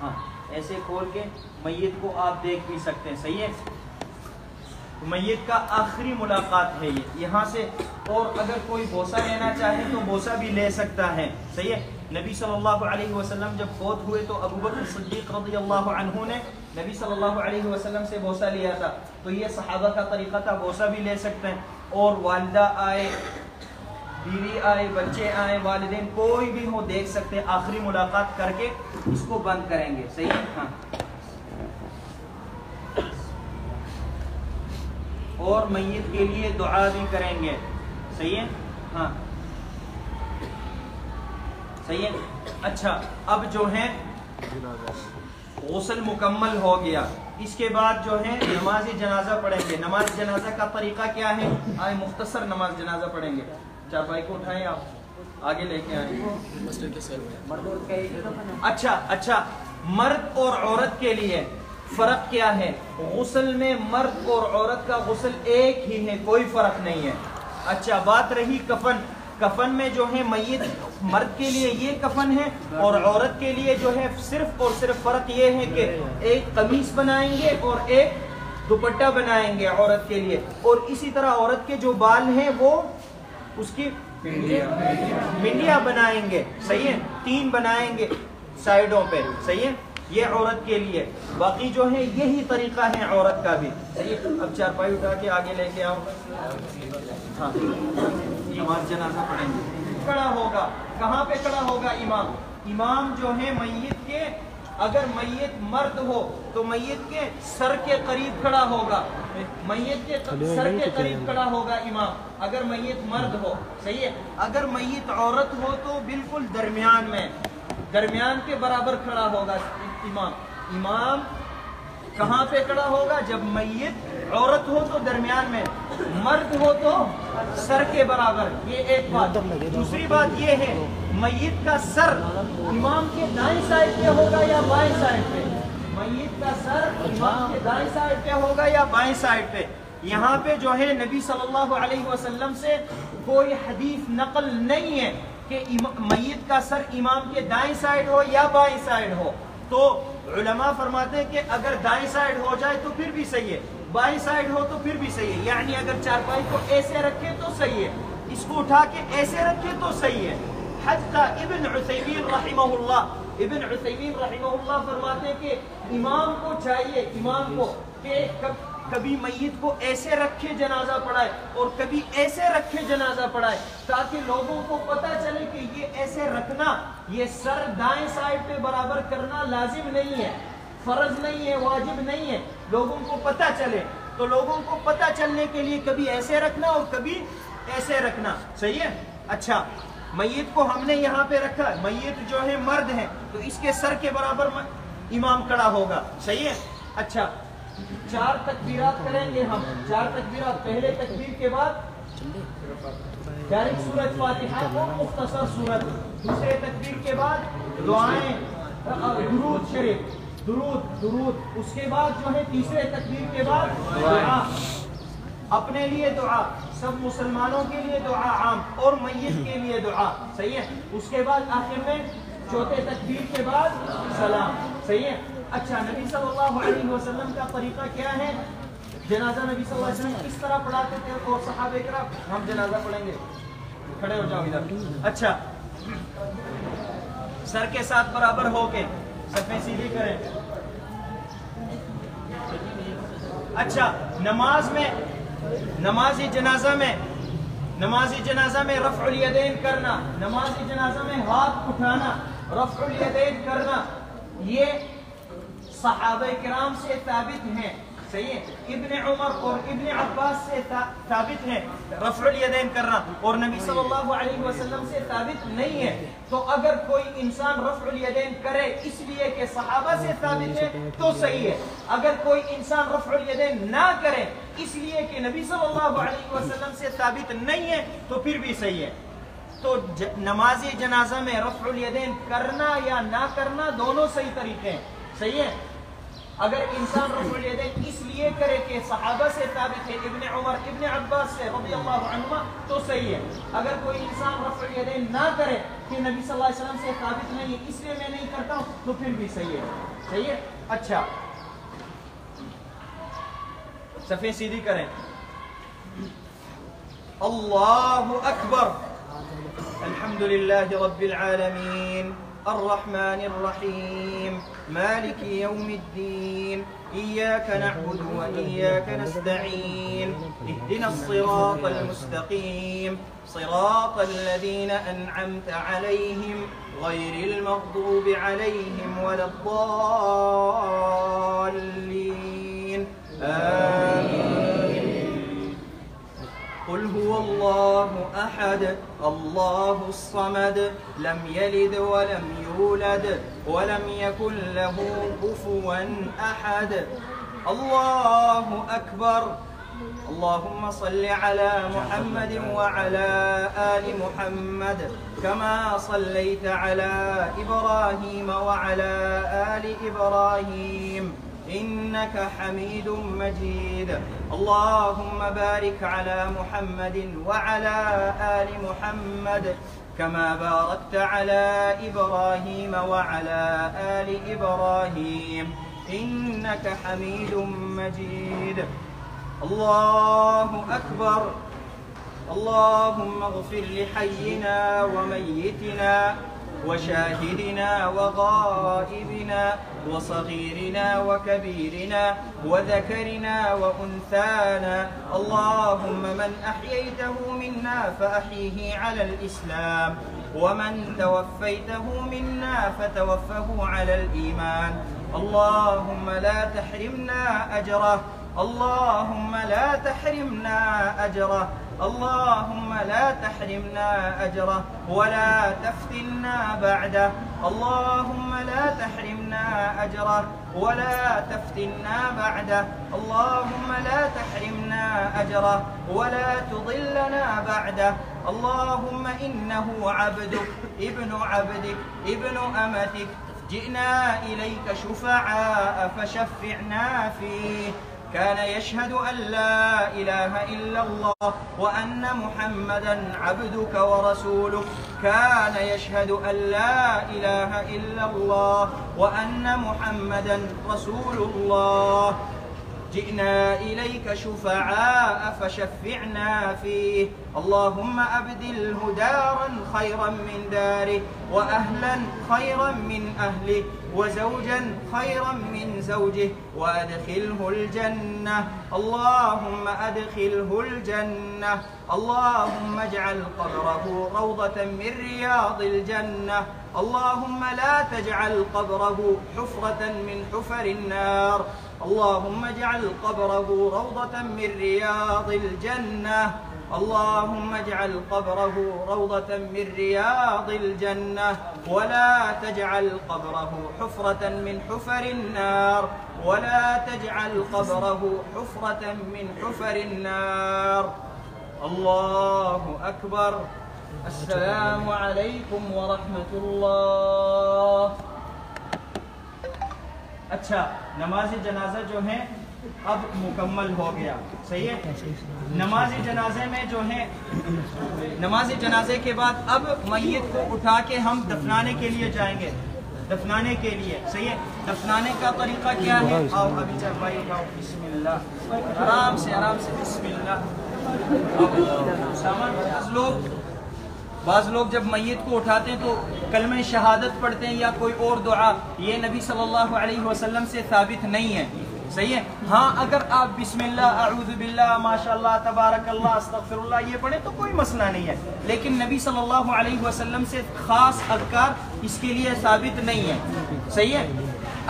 ہاں ایسے کھول کے میت کو آپ دیکھ بھی سکتے ہیں، صحیح ہے، میت کا آخری ملاقات ہے یہ یہاں سے۔ اور اگر کوئی بوسہ لینا چاہے تو بوسہ بھی لے سکتا ہے، صحیح ہے۔ نبی صلی اللہ علیہ وسلم جب فوت ہوئے تو ابو بکر صدیق رضی اللہ عنہ نے نبی صلی اللہ علیہ وسلم سے بوسہ لیا تھا، تو یہ صحابہ کا طریقہ تھا، بوسہ بھی لے سکتے ہیں۔ اور والدہ آئے، بیوی آئے، بچے آئے، والدین کوئی بھی ہو دیکھ سکتے ہیں، آخری ملاقات کر کے اس کو بند کریں گے، صحیح ہے۔ ہاں اور میت کے لیے دعا بھی کریں گے، صحیح ہے، ہاں صحیح ہے۔ اچھا اب جو ہے غسل مکمل ہو گیا، اس کے بعد جو ہے نماز جنازہ پڑھیں گے۔ نماز جنازہ کا طریقہ کیا ہے؟ آئے مختصر نماز جنازہ پڑھیں گے، چارپائی کو اٹھائیں، آپ آگے لے کے آئیں۔ اچھا مرد اور عورت کے لیے فرق کیا ہے؟ غسل میں مرد اور عورت کا غسل ایک ہی ہے، کوئی فرق نہیں ہے۔ اچھا بات رہی کفن میں جو ہے میت مرد کے لیے یہ کفن ہے، اور عورت کے لیے جو ہے صرف اور صرف فرق یہ ہے کہ ایک قمیص بنائیں گے اور ایک دوپٹہ بنائیں گے عورت کے لیے، اور اسی طرح عورت کے جو بال ہیں وہ اس کی منڈیاں بنائیں گے، صحیح ہے، 3 بنائیں گے سائیڈوں پہ، صحیح ہے۔ یہ عورت کے لیے. باقی جو ہے یہی طریقہ ہے عورت کا بھی. اب چارپائی اٹھا کے آگے لے کے آؤ. ہاں نماز جنازہ پڑھیں گے. کھڑا ہوگا, کہاں پہ کھڑا ہوگا امام؟ امام جو ہے میت کے, اگر میت مرد ہو تو میت کے سر کے قریب کھڑا ہوگا, میت کے سر کے قریب کھڑا ہوگا امام اگر میت مرد ہو. صحیح ہے. اگر میت عورت ہو تو بالکل درمیان میں, درمیان کے برابر کھڑا ہوگا امام. امام کہاں پہ کھڑا ہوگا؟ جب میت عورت ہو تو درمیان میں, مرد ہو تو سر کے برابر. یہ ایک بات. دوسری بات یہ ہے میت کا سر امام کے دائیں سائڈ پہ ہوگا یا بائیں سائڈ پہ؟ میت کا سر امام کے دائیں سائڈ پہ ہوگا یا بائیں سائڈ پہ؟ یہاں پہ جو ہے نبی صلی اللہ علیہ وسلم سے کوئی حدیث نقل نہیں ہے کہ میت کا سر امام کے دائیں سائڈ ہو یا بائیں سائڈ ہو. تو علماء فرماتے ہیں کہ اگر دائیں سائڈ ہو جائے تو پھر بھی صحیح ہے, بائیں سائڈ ہو تو پھر بھی صحیح ہے. یعنی اگر چارپائی کو ایسے رکھے تو صحیح ہے, اس کو اٹھا کے ایسے رکھے تو صحیح ہے. حتی ابن عثیمین رحمہ اللہ فرماتے ہیں کہ امام کو چاہیے, امام کو کہ کبھی میت کو ایسے رکھے جنازہ پڑھائے اور کبھی ایسے رکھے جنازہ پڑھائے, تاکہ لوگوں کو پتہ چلے کہ یہ ایسے رکھنا, یہ سر دائیں سائڈ پہ برابر کرنا لازم نہیں ہے, فرض نہیں ہے, واجب نہیں ہے. لوگوں کو پتہ چلے, تو لوگوں کو پتہ چلنے کے لیے کبھی ایسے رکھنا اور کبھی ایسے رکھنا. صحیح ہے. اچھا, میت کو ہم نے یہاں پہ رکھا, میت جو ہے مرد ہے تو اس کے سر کے برابر امام کھڑا ہوگا. صحیح ہے. اچھا, 4 تکبیرات کریں گے ہم, 4 تکبیرات. پہلے تکبیر کے بعد ڈائریکٹ سورۃ فاتحہ اور مختصر سورت. دوسرے تکبیر کے بعد دعائیں, درود شریف, درود. اس کے بعد جو ہے تیسرے تکبیر کے بعد دعا, اپنے لیے دعا, سب مسلمانوں کے لیے دعا عام, اور میت کے لیے دعا. صحیح ہے. اس کے بعد آخر میں چوتھے تکبیر کے بعد سلام. صحیح ہے. اچھا, نبی صلی اللہ علیہ وسلم کا طریقہ کیا ہے؟ جنازہ نبی صلی اللہ علیہ وسلم کس طرح پڑھاتے تھے اور صحابہ کرام؟ ہم جنازہ پڑھیں گے, کھڑے ہو جاؤ ادھر. اچھا, سر کے ساتھ برابر ہو کے صفیں سیدھی کریں. اچھا, نمازی جنازہ میں رفع الیدین کرنا, نمازی جنازہ میں ہاتھ اٹھانا, رفع الیدین کرنا, یہ صحابہ کرام سے ثابت ہیں. صحیح ہے. ابن عمر اور ابن عباس سے ثابت ہے رفع الیدین کرنا, اور نبی صلی اللہ علیہ وسلم سے ثابت نہیں ہے. تو اگر کوئی انسان رفع الیدین کرے اس لیے کہ صحابہ سے ثابت ہے تو صحیح ہے. اگر کوئی انسان رفع الیدین نہ کرے اس لیے کہ نبی صلی اللہ علیہ وسلم سے ثابت نہیں ہے تو پھر بھی صحیح ہے. تو نمازی جنازہ میں رفع الیدین کرنا یا نہ کرنا دونوں صحیح طریقے ہیں. صحیح ہے. اگر انسان رفع الیدین اس لیے کرے کہ صحابہ سے ثابت ہے, ابن عمر ابن عباس سے رضی اللہ عنہما, تو صحیح ہے. اگر کوئی انسان رفع الیدین نہ کرے کہ نبی صلی اللہ علیہ وسلم سے ثابت نہیں ہے اس لیے میں نہیں کرتا ہوں تو پھر بھی صحیح ہے. صحیح ہے. اچھا, صفیں سیدھی کریں. اللہ اکبر. الحمدللہ رب العالمین الرحمن الرحیم مالک یوم الدین إياك نعبد وإياك نستعين اهدنا الصراط المستقيم صراط الذين أنعمت عليهم غير المغضوب عليهم ولا الضالين آمين. قل هو الله أحد الله الصمد لم يلد ولم يولد ولم يكن له كفوا أحد. الله أكبر. اللهم صل على محمد وعلى آل محمد كما صليت على إبراهيم وعلى آل إبراهيم إنك حميد مجيد. اللهم بارك على محمد وعلى آل محمد كما باركت على إبراهيم وعلى آل إبراهيم إنك حميد مجيد. الله أكبر. اللهم اغفر لحينا وميتنا وشاهدنا وغائبنا وصغيرنا وكبيرنا وذكرنا وأنثانا. اللهم من أحييته منا فأحيه على الإسلام، ومن توفيته منا فتوفه على الإيمان. اللهم لا تحرمنا أجره، اللهم لا تحرمنا أجره، اللهم لا تحرمنا أجره ولا تفتنا بعده. اللهم لا تحرمنا أجره ولا تفتنا بعده. اللهم لا تحرمنا أجره ولا تضلنا بعده. اللهم إنه عبدك ابن عبدك ابن أمتك، جئنا إليك شفعاء فشفعنا فيه. كان يشهد أن لا إله إلا الله وأن محمدا عبدك ورسولك. كان يشهد أن لا إله إلا الله وأن محمدا رسول الله. جئنا إليك شفعاء فشفعنا فيه. اللهم أبدله دارا خيرا من داره، وأهلا خيرا من أهله، وزوجا خيرا من زوجه، وأدخله الجنة. اللهم أدخله الجنة. اللهم اجعل قبره روضة من رياض الجنة. اللهم لا تجعل قبره حفرة من حفر النار. اللهم اجعل قبره روضة من رياض الجنة. اللهم اجعل قبره روضة من رياض الجنة، ولا تجعل قبره حفرة من حفر النار، ولا تجعل قبره حفرة من حفر النار. الله أكبر. السلام عليكم ورحمة الله. اچھا، نماز جنازہ جو ہے اب مکمل ہو گیا، صحیح ہے. نماز جنازے میں جو ہے، نماز جنازے کے بعد اب میت کو اٹھا کے ہم دفنانے کے لیے جائیں گے، دفنانے کے لیے، صحیح ہے. دفنانے کا طریقہ کیا ہے؟ آؤ ابھی بھائی اٹھاؤ، بسم اللہ، آرام سے آرام سے، بسم اللہ. بعض لوگ جب میت کو اٹھاتے ہیں تو کلمہ شہادت پڑھتے ہیں یا کوئی اور دعا، یہ نبی صلی اللہ علیہ وسلم سے ثابت نہیں ہے، صحیح ہے. ہاں اگر آپ بسم اللہ، اعوذ باللہ، ماشاء اللہ، تبارک اللہ، استغفر اللہ یہ پڑھیں تو کوئی مسئلہ نہیں ہے، لیکن نبی صلی اللہ علیہ وسلم سے خاص اذکار اس کے لیے ثابت نہیں ہے، صحیح ہے.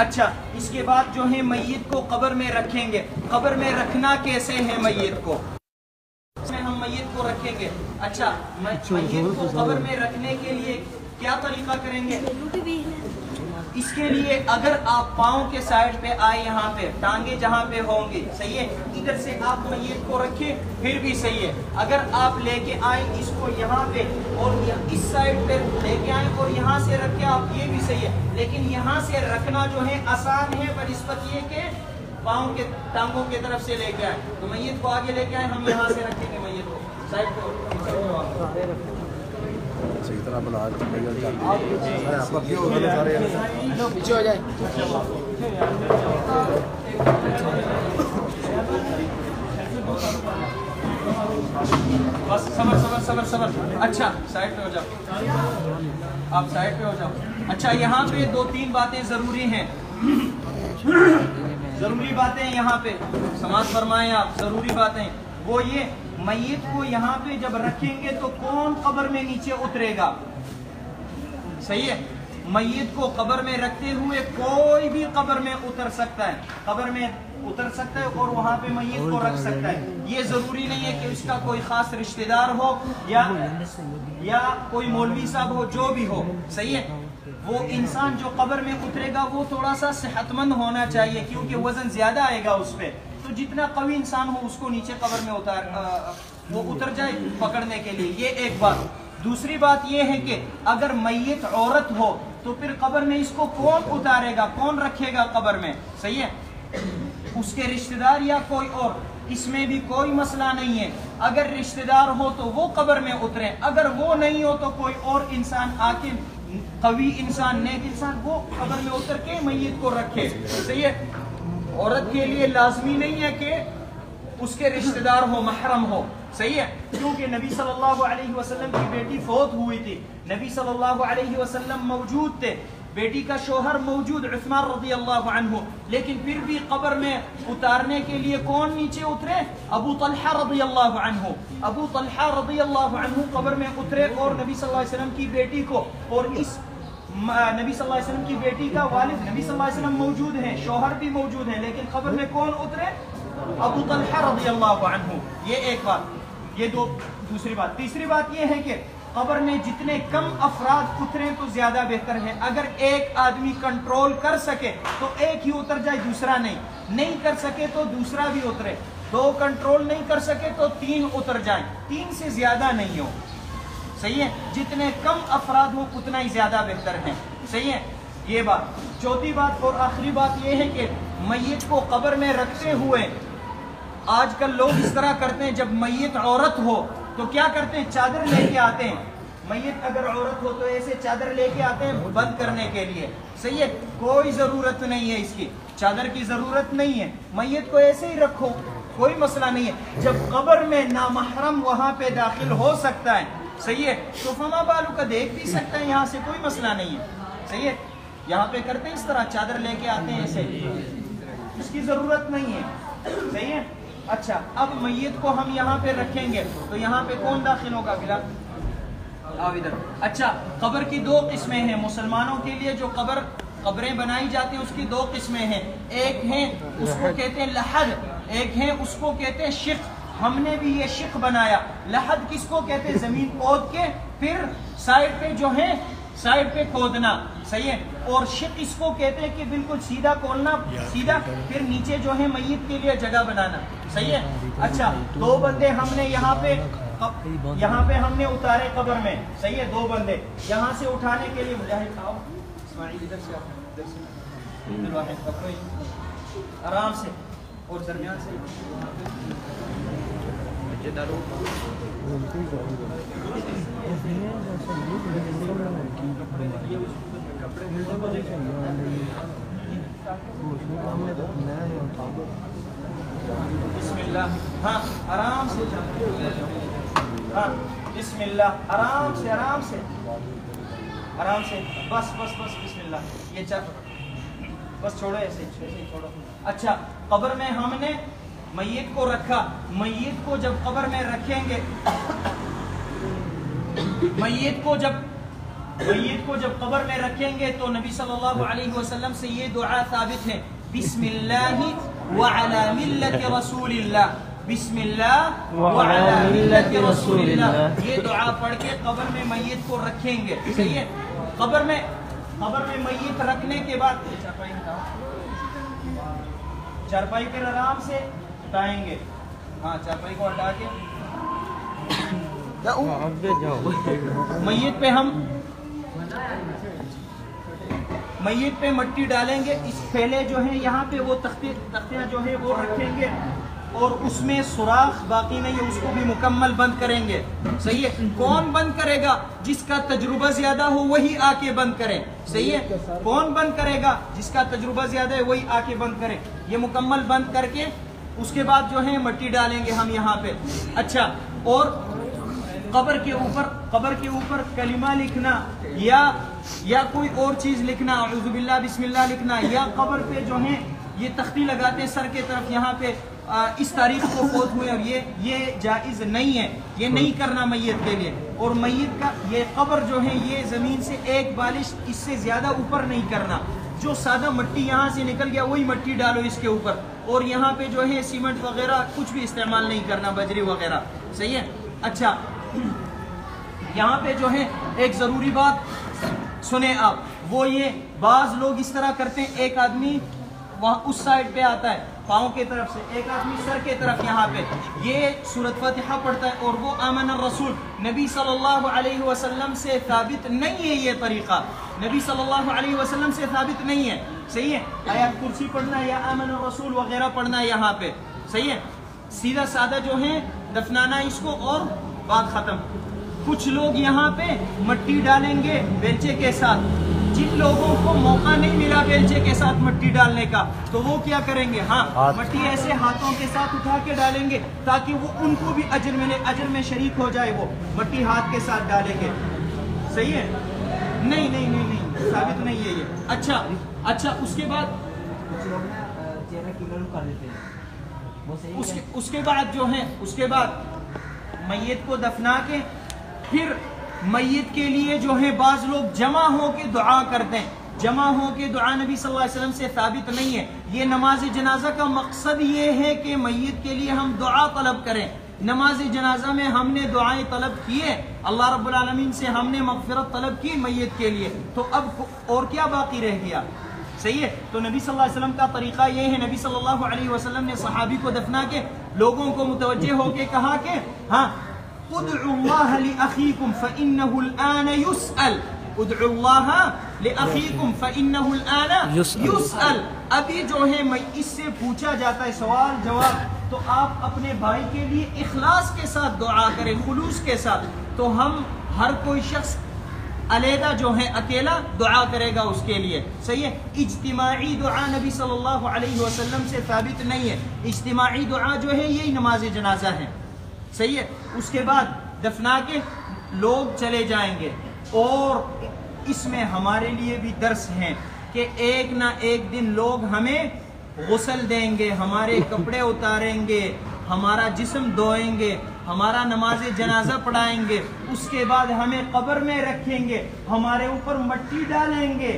اچھا، اس کے بعد جو ہے میت کو قبر میں رکھیں گے. قبر میں رکھنا کیسے ہے میت کو؟ ہم میت کو رکھیں گے. اچھا، میت کو قبر میں رکھنے کے لیے کیا طریقہ کریں گے؟ اس کے لیے اگر آپ پاؤں کے سائڈ پہ آئے، یہاں پہ ٹانگیں جہاں پہ ہوں گی، صحیح ہے، ادھر سے آپ میت کو رکھیں پھر بھی صحیح ہے. اگر آپ لے کے آئیں اس کو یہاں پہ اور اس سائڈ پہ لے کے آئیں اور یہاں سے رکھیں آپ، یہ بھی صحیح ہے. لیکن یہاں سے رکھنا جو ہے آسان ہے، بنسبت یہ کہ پاؤں کے ٹانگوں کی طرف سے لے کے آئیں. تو میت کو آگے لے کے آئیں، ہم یہاں سے رکھیں گے میت کو سائڈ پہ. صحیح طرح بنا پیچھے ہو جائے. بس صبر صبر صبر صبر. اچھا سائڈ پہ ہو جاؤ، آپ سائڈ پہ ہو جاؤ. اچھا، یہاں پہ 2-3 باتیں ضروری ہیں، ضروری باتیں یہاں پہ سماعت فرمائیں آپ. ضروری باتیں وہ یہ، میت کو یہاں پہ جب رکھیں گے تو کون قبر میں نیچے اترے گا؟ صحیح ہے. میت کو قبر میں رکھتے ہوئے کوئی بھی قبر میں اتر سکتا ہے، قبر میں اتر سکتا ہے اور وہاں پہ میت کو رکھ سکتا ہے. یہ ضروری نہیں ہے کہ اس کا کوئی خاص رشتہ دار ہو یا کوئی مولوی صاحب ہو، جو بھی ہو، صحیح ہے. وہ انسان جو قبر میں اترے گا وہ تھوڑا سا صحت مند ہونا چاہیے، کیونکہ وزن زیادہ آئے گا اس پہ. تو جتنا قوی انسان ہو اس کو نیچے قبر میں وہ اتر جائے پکڑنے کے لیے. یہ ایک بات. دوسری بات یہ ہے کہ اگر میت عورت ہو تو پھر قبر میں اس کو کون اتارے گا، کون رکھے گا قبر میں؟ صحیح ہے، اس کے رشتہ دار یا کوئی اور، اس میں بھی کوئی مسئلہ نہیں ہے. اگر رشتہ دار ہو تو وہ قبر میں اترے، اگر وہ نہیں ہو تو کوئی اور انسان آ کے، قوی انسان، نیک انسان، وہ قبر میں اتر کے میت کو رکھے. صحیح ہے. عورت کے لیے لازمی نہیں ہے کہ اس کے رشتہ دار ہو، محرم ہو، صحیح ہے، کیونکہ نبی صلی اللہ علیہ وسلم کی بیٹی فوت ہوئی تھی، نبی صلی اللہ علیہ وسلم موجود تھے، بیٹی کا شوہر موجود عثمان رضی اللہ عنہ، لیکن پھر بھی قبر میں اتارنے کے لیے کون نیچے اترے؟ ابو طلحہ رضی اللہ عنہ، ابو طلحہ رضی اللہ عنہ قبر میں اترے اور نبی صلی اللہ علیہ وسلم کی بیٹی کو، اور اس نبی صلی اللہ علیہ وسلم کی بیٹی کا والد نبی صلی اللہ علیہ وسلم موجود ہیں، شوہر بھی موجود ہیں، لیکن قبر میں کون اترے؟ ابو طلحہ رضی اللہ عنہ۔ یہ ایک بات، یہ دوسری بات۔ تیسری بات یہ ہے کہ قبر میں جتنے کم افراد اتریں تو زیادہ بہتر ہے۔ اگر ایک آدمی کنٹرول کر سکے تو ایک ہی اتر جائے، دوسرا نہیں کر سکے تو دوسرا بھی اترے، دو کنٹرول نہیں کر سکے تو 3 اتر جائیں، 3 سے زیادہ نہیں ہو، صحیح ہے، جتنے کم افراد ہو اتنا ہی زیادہ بہتر ہے، صحیح ہے، یہ بات۔ چوتھی بات اور آخری بات یہ ہے کہ میت کو قبر میں رکھتے ہوئے آج کل لوگ اس طرح کرتے ہیں، جب میت عورت ہو تو کیا کرتے ہیں؟ چادر لے کے آتے ہیں، میت اگر عورت ہو تو ایسے چادر لے کے آتے ہیں بند کرنے کے لیے، صحیح ہے، کوئی ضرورت نہیں ہے اس کی، چادر کی ضرورت نہیں ہے، میت کو ایسے ہی رکھو، کوئی مسئلہ نہیں ہے۔ جب قبر میں نامحرم وہاں پہ داخل ہو سکتا ہے، صحیح ہے، تو فما بالو کا دیکھ بھی سکتا ہے، یہاں سے کوئی مسئلہ نہیں ہے، صحیح ہے، یہاں پہ کرتے ہیں اس طرح، چادر لے کے آتے ہیں ایسے، اس کی ضرورت نہیں ہے، صحیح ہے۔ اچھا، اب میت کو ہم یہاں پہ رکھیں گے تو یہاں پہ کون داخل ہوگا؟ بلا آؤ ادھر۔ اچھا، قبر کی 2 قسمیں ہیں مسلمانوں کے لیے، جو قبریں بنائی جاتی ہیں اس کی 2 قسمیں ہیں، ایک ہیں اس کو کہتے ہیں لحد، ایک ہیں اس کو کہتے ہیں شق۔ ہم نے بھی یہ شق بنایا۔ لحد کس کو کہتے ہیں؟ زمین کھود کے پھر سائڈ پہ جو ہے سائڈ پہ کھودنا، صحیح ہے، اور شق اس کو کہتے ہیں کہ بالکل سیدھا کھولنا، سیدھا، پھر نیچے جو ہے میت کے لیے جگہ بنانا، صحیح ہے۔ اچھا، 2 بندے ہم نے یہاں پہ ہم نے اتارے قبر میں، صحیح ہے، 2 بندے یہاں سے اٹھانے کے لیے، مجاہد آؤ، اسماعیل ادھر سے آؤ، ادھر سے عبدالواحد پکڑو، آرام سے، اور درمیان سے بسم اللہ، ہاں آرام سے، ہاں بسم اللہ، آرام سے آرام سے آرام سے، بس بس بس، بسم اللہ، یہ بس چھوڑو، ایسے ہی چھوڑو۔ اچھا، قبر میں ہم نے میت کو رکھا، میت کو جب قبر میں رکھیں گے، میت کو جب قبر میں رکھیں گے تو نبی صلی اللہ علیہ وسلم سے یہ دعا ثابت ہے، بسم اللہ وعلی ملت رسول اللہ، بسم اللہ وعلی ملت رسول اللہ، یہ دعا پڑھ کے قبر میں میت کو رکھیں گے، صحیح ہے۔ قبر میں میت رکھنے کے بعد چارپائی پھر آرام سے ہٹائیں گے، ہاں چارپائی کو ہٹا کے میت پہ مٹی ڈالیں گے، اس پھیلے جو ہیں یہاں پہ وہ تختیاں جو ہے وہ رکھیں گے، اور اس میں سوراخ باقی نہیں ہے، اس کو بھی مکمل بند کریں گے، صحیح ہے۔ کون بند کرے گا؟ جس کا تجربہ زیادہ ہو وہی آ کے بند کرے، صحیح ہے۔ کون بند کرے گا؟ جس کا تجربہ زیادہ ہے وہی آ کے بند کرے۔ یہ مکمل بند کر کے اس کے بعد جو ہے مٹی ڈالیں گے ہم یہاں پہ۔ اچھا، اور قبر کے اوپر کلمہ لکھنا یا کوئی اور چیز لکھنا، اعوذ باللہ بسم اللہ لکھنا، یا قبر پہ جو ہے یہ تختی لگاتے ہیں سر کے طرف، یہاں پہ اس تاریخ کو فوت ہوئے، اور یہ جائز نہیں ہے، یہ نہیں کرنا میت کے لیے۔ اور میت کا یہ قبر جو ہے یہ زمین سے 1 بالش اس سے زیادہ اوپر نہیں کرنا، جو سادہ مٹی یہاں سے نکل گیا وہی مٹی ڈالو اس کے اوپر، اور یہاں پہ جو ہے سیمنٹ وغیرہ کچھ بھی استعمال نہیں کرنا، بجری وغیرہ، صحیح ہے۔ اچھا، یہاں پہ جو ہے ایک ضروری بات سنیں آپ، وہ یہ بعض لوگ اس طرح کرتے ہیں، ایک آدمی وہاں اس سائڈ پہ آتا ہے پاؤں کے طرف سے، ایک آدمی سر کے طرف یہاں پہ یہ سورۃ فاتحہ پڑھتا ہے، اور وہ آمن الرسول، نبی صلی اللہ علیہ وسلم سے ثابت نہیں ہے یہ طریقہ، نبی صلی اللہ علیہ وسلم سے ثابت نہیں ہے، صحیح ہے۔ آیات کرسی پڑھنا یا آمن الرسول وغیرہ پڑھنا یہاں پہ، صحیح ہے، سیدھا سادہ جو ہے دفنانا اس کو اور بات ختم۔ کچھ لوگ یہاں پہ مٹی ڈالیں گے بیلچے کے ساتھ، جن لوگوں کو موقع نہیں ملا بیلچے کے ساتھ مٹی ڈالنے کا تو وہ کیا کریں گے؟ ہاں مٹی ایسے ہاتھوں کے ساتھ اٹھا کے ڈالیں گے تاکہ وہ ان کو بھی اجر ملے، اجر میں شریک ہو جائے، وہ مٹی ہاتھ کے ساتھ ڈالیں گے. صحیح ہے؟ نہیں نہیں نہیں نہیں ثابت نہیں ہے یہ. اچھا اس کے بعد اس کے بعد جو ہے اس کے بعد میت کو دفنا کے پھر میت کے لیے جو ہے بعض لوگ جمع ہو کے دعا کرتے ہیں. جمع ہو کے دعا نبی صلی اللہ علیہ وسلم سے ثابت نہیں ہے. یہ نماز جنازہ کا مقصد یہ ہے کہ میت کے لیے ہم دعا طلب کریں. نماز جنازہ میں ہم نے دعائیں طلب کیے، اللہ رب العالمین سے ہم نے مغفرت طلب کی میت کے لیے، تو اب اور کیا باقی رہ گیا؟ صحیح ہے. تو نبی صلی اللہ علیہ وسلم کا طریقہ یہ ہے، نبی صلی اللہ علیہ وسلم نے صحابی کو دفنا کے لوگوں کو متوجہ ہو کے کہا کہ ادعوا اللہ لأخیکم فإنہ الآن یسأل. ادعوا اللہ لأخیکم فإنہ الآن یسأل. ابھی جو ہے اس سے پوچھا جاتا ہے سوال جواب، تو آپ اپنے بھائی کے لیے اخلاص کے ساتھ دعا کریں، خلوص کے ساتھ. تو ہم ہر کوئی شخص علیحدہ جو ہے اکیلا دعا کرے گا اس کے لیے. صحیح ہے. اجتماعی دعا نبی صلی اللہ علیہ وسلم سے ثابت نہیں ہے. اجتماعی دعا جو ہے یہی نماز جنازہ ہے. صحیح ہے. اس کے بعد دفنا کے لوگ چلے جائیں گے، اور اس میں ہمارے لیے بھی درس ہیں کہ ایک نہ ایک دن لوگ ہمیں غسل دیں گے، ہمارے کپڑے اتاریں گے، ہمارا جسم دھوئیں گے، ہمارا نماز جنازہ پڑھائیں گے، اس کے بعد ہمیں قبر میں رکھیں گے، ہمارے اوپر مٹی ڈالیں گے،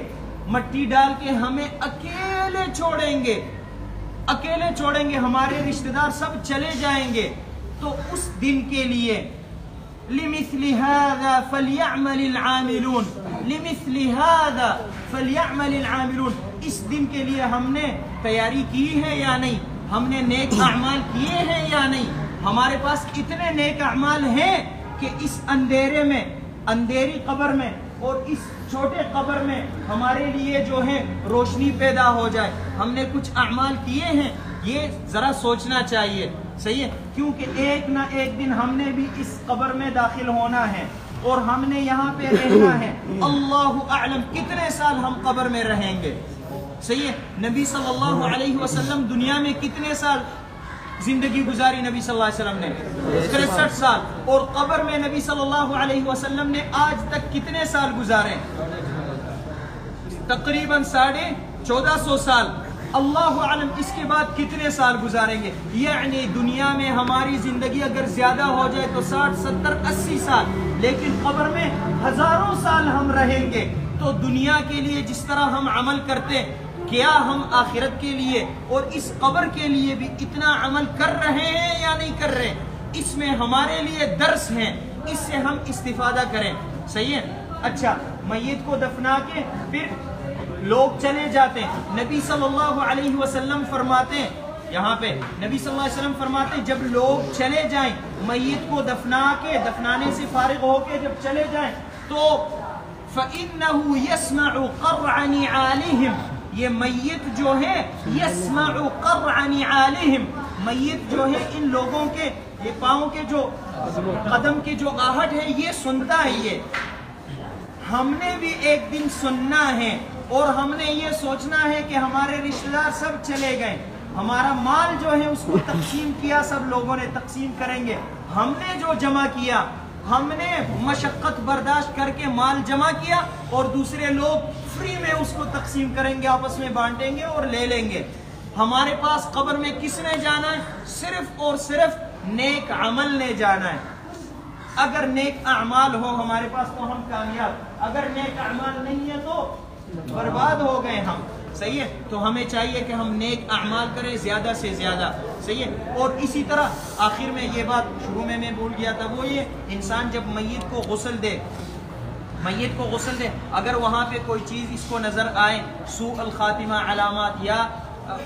مٹی ڈال کے ہمیں اکیلے چھوڑیں گے، ہمارے رشتہ دار سب چلے جائیں گے. تو اس دن کے لیے لِمِثْلِ هَذَا فَلْيَعْمَلِ الْعَامِلُونَ، لِمِثْلِ هَذَا فَلْيَعْمَلِ الْعَامِلُونَ. اس دن کے لیے ہم نے تیاری کی ہے یا نہیں؟ ہم نے نیک اعمال کیے ہیں یا نہیں؟ ہمارے پاس اتنے نیک اعمال ہیں کہ اس اندھیرے میں، اندھیری قبر میں اور اس چھوٹے قبر میں ہمارے لیے جو ہے روشنی پیدا ہو جائے. ہم نے کچھ اعمال کیے ہیں، یہ ذرا سوچنا چاہیے. صحیح ہے. کیونکہ ایک نہ ایک دن ہم نے بھی اس قبر میں داخل ہونا ہے اور ہم نے یہاں پہ رہنا ہے. اللہ اعلم کتنے سال ہم قبر میں رہیں گے. صحیح ہے. نبی صلی اللہ علیہ وسلم دنیا میں کتنے سال زندگی گزاری؟ نبی صلی اللہ علیہ وسلم نے 63 سال. اور قبر میں نبی صلی اللہ علیہ وسلم نے آج تک کتنے سال گزارے؟ تقریباً 1450 سال. اللہ عالم اس کے بعد کتنے سال گزاریں گے. یعنی دنیا میں ہماری زندگی اگر زیادہ ہو جائے تو 60 70 80 سال، لیکن قبر میں ہزاروں سال ہم رہیں گے. تو دنیا کے لیے جس طرح ہم عمل کرتے، کیا ہم آخرت کے لیے اور اس قبر کے لیے بھی اتنا عمل کر رہے ہیں یا نہیں کر رہے؟ اس میں ہمارے لیے درس ہیں، اس سے ہم استفادہ کریں. صحیح ہے. اچھا، میت کو دفنا کے پھر لوگ چلے جاتے ہیں. نبی صلی اللہ علیہ وسلم فرماتے ہیں، یہاں پہ نبی صلی اللہ علیہ وسلم فرماتے ہیں جب لوگ چلے جائیں، میت کو دفنانے سے فارغ ہو کے جب چلے جائیں تو فَإِنَّهُ يَسْمَعُ قَرْعَ نِعَالِهِمْ. یہ میت جو ہے يَسْمَعُ قَرْعَ نِعَالِهِمْ، میت جو ہے ان لوگوں کے یہ پاؤں کے جو قدم کی جو آہٹ ہے یہ سنتا ہے. یہ ہم نے بھی ایک دن سننا ہے اور ہم نے یہ سوچنا ہے کہ ہمارے رشتہ دار سب چلے گئے، ہمارا مال جو ہے اس کو تقسیم کیا، سب لوگوں نے تقسیم کریں گے. ہم نے جو جمع کیا، ہم نے مشقت برداشت کر کے مال جمع کیا اور دوسرے لوگ فری میں اس کو تقسیم کریں گے، آپس میں بانٹیں گے اور لے لیں گے. ہمارے پاس قبر میں کس نے جانا ہے؟ صرف اور صرف نیک عمل نے جانا ہے. اگر نیک اعمال ہو ہمارے پاس تو ہم کامیاب، اگر نیک اعمال نہیں ہے تو برباد ہو گئے ہم. صحیح ہے. تو ہمیں چاہیے کہ ہم نیک اعمال کریں زیادہ سے زیادہ. صحیح ہے. اور اسی طرح آخر میں یہ بات شروع میں بھول گیا تھا، وہ یہ انسان جب میت کو غسل دے، اگر وہاں پہ کوئی چیز اس کو نظر آئے، سوء الخاتمہ علامات یا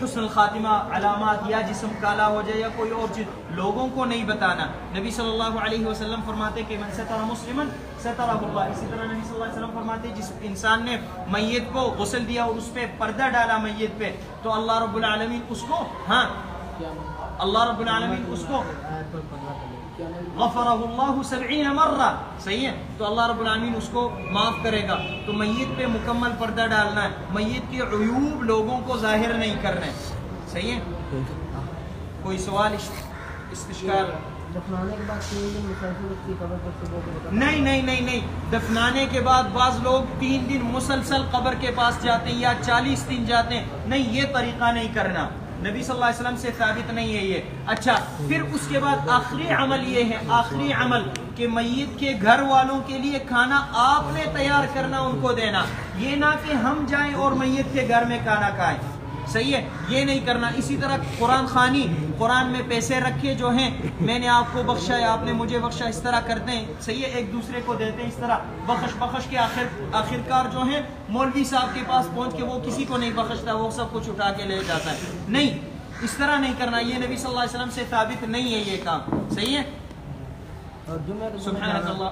حسن الخاتمہ علامات، یا جسم کالا ہو جائے یا کوئی اور چیز، لوگوں کو نہیں بتانا. نبی صلی اللہ علیہ وسلم فرماتے کہ من ستر مسلما سترہ اللہ. اسی طرح نبی صلی اللہ علیہ وسلم فرماتے جس انسان نے میت کو غسل دیا اور اس پہ پردہ ڈالا میت پہ، تو اللہ رب العالمین اس کو غفرہ اللہ 70 مرہ. صحیح ہے, تو اللہ رب العالمین اس کو معاف کرے گا. تو میت پہ مکمل پردہ ڈالنا ہے, میت کے عیوب لوگوں کو ظاہر نہیں کرنا ہے. صحیح ہے, کوئی سوال استشکال؟ دفنانے کے بعد 3 دن مسلسل اس کی قبر پر صبح کو نہیں, دفنانے کے بعد بعض لوگ 3 دن مسلسل قبر کے پاس جاتے ہیں یا 40 دن جاتے ہیں. نہیں, یہ طریقہ نہیں کرنا, نبی صلی اللہ علیہ وسلم سے ثابت نہیں ہے یہ. اچھا, پھر اس کے بعد آخری عمل یہ ہے, آخری عمل کہ میت کے گھر والوں کے لیے کھانا آپ نے تیار کرنا, ان کو دینا. یہ نہ کہ ہم جائیں اور میت کے گھر میں کھانا کھائیں. صحیح ہے, یہ نہیں کرنا. اسی طرح قرآن خوانی, قرآن میں پیسے رکھے جو ہیں, میں نے آپ کو بخشا ہے, آپ نے مجھے بخشا, اس طرح کرتے ہیں. صحیح ہے, ایک دوسرے کو دیتے ہیں اس طرح. بخش کے آخرکار جو ہیں مولوی صاحب کے پاس پہنچ کے وہ کسی کو نہیں بخشتا, وہ سب کچھ اٹھا کے لے جاتا ہے. نہیں, اس طرح نہیں کرنا, یہ نبی صلی اللہ علیہ وسلم سے ثابت نہیں ہے یہ کام. صحیح ہے, سبحانک اللہ.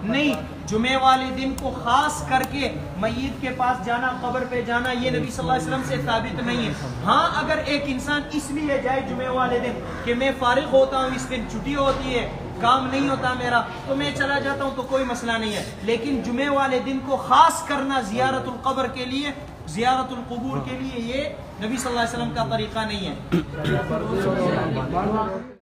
نہیں, جمعے والے دن کو خاص کر کے میت کے پاس جانا, قبر پہ جانا, یہ نبی صلی اللہ علیہ وسلم سے ثابت نہیں ہے. ہاں, اگر ایک انسان اس لیے جائے جمعے والے دن کہ میں فارغ ہوتا ہوں, اس دن چھٹی ہوتی ہے, کام نہیں ہوتا میرا, تو میں چلا جاتا ہوں, تو کوئی مسئلہ نہیں ہے. لیکن جمعے والے دن کو خاص کرنا زیارت القبر کے لیے, زیارت القبور کے لیے, یہ نبی صلی اللہ علیہ وسلم کا طریقہ نہیں ہے.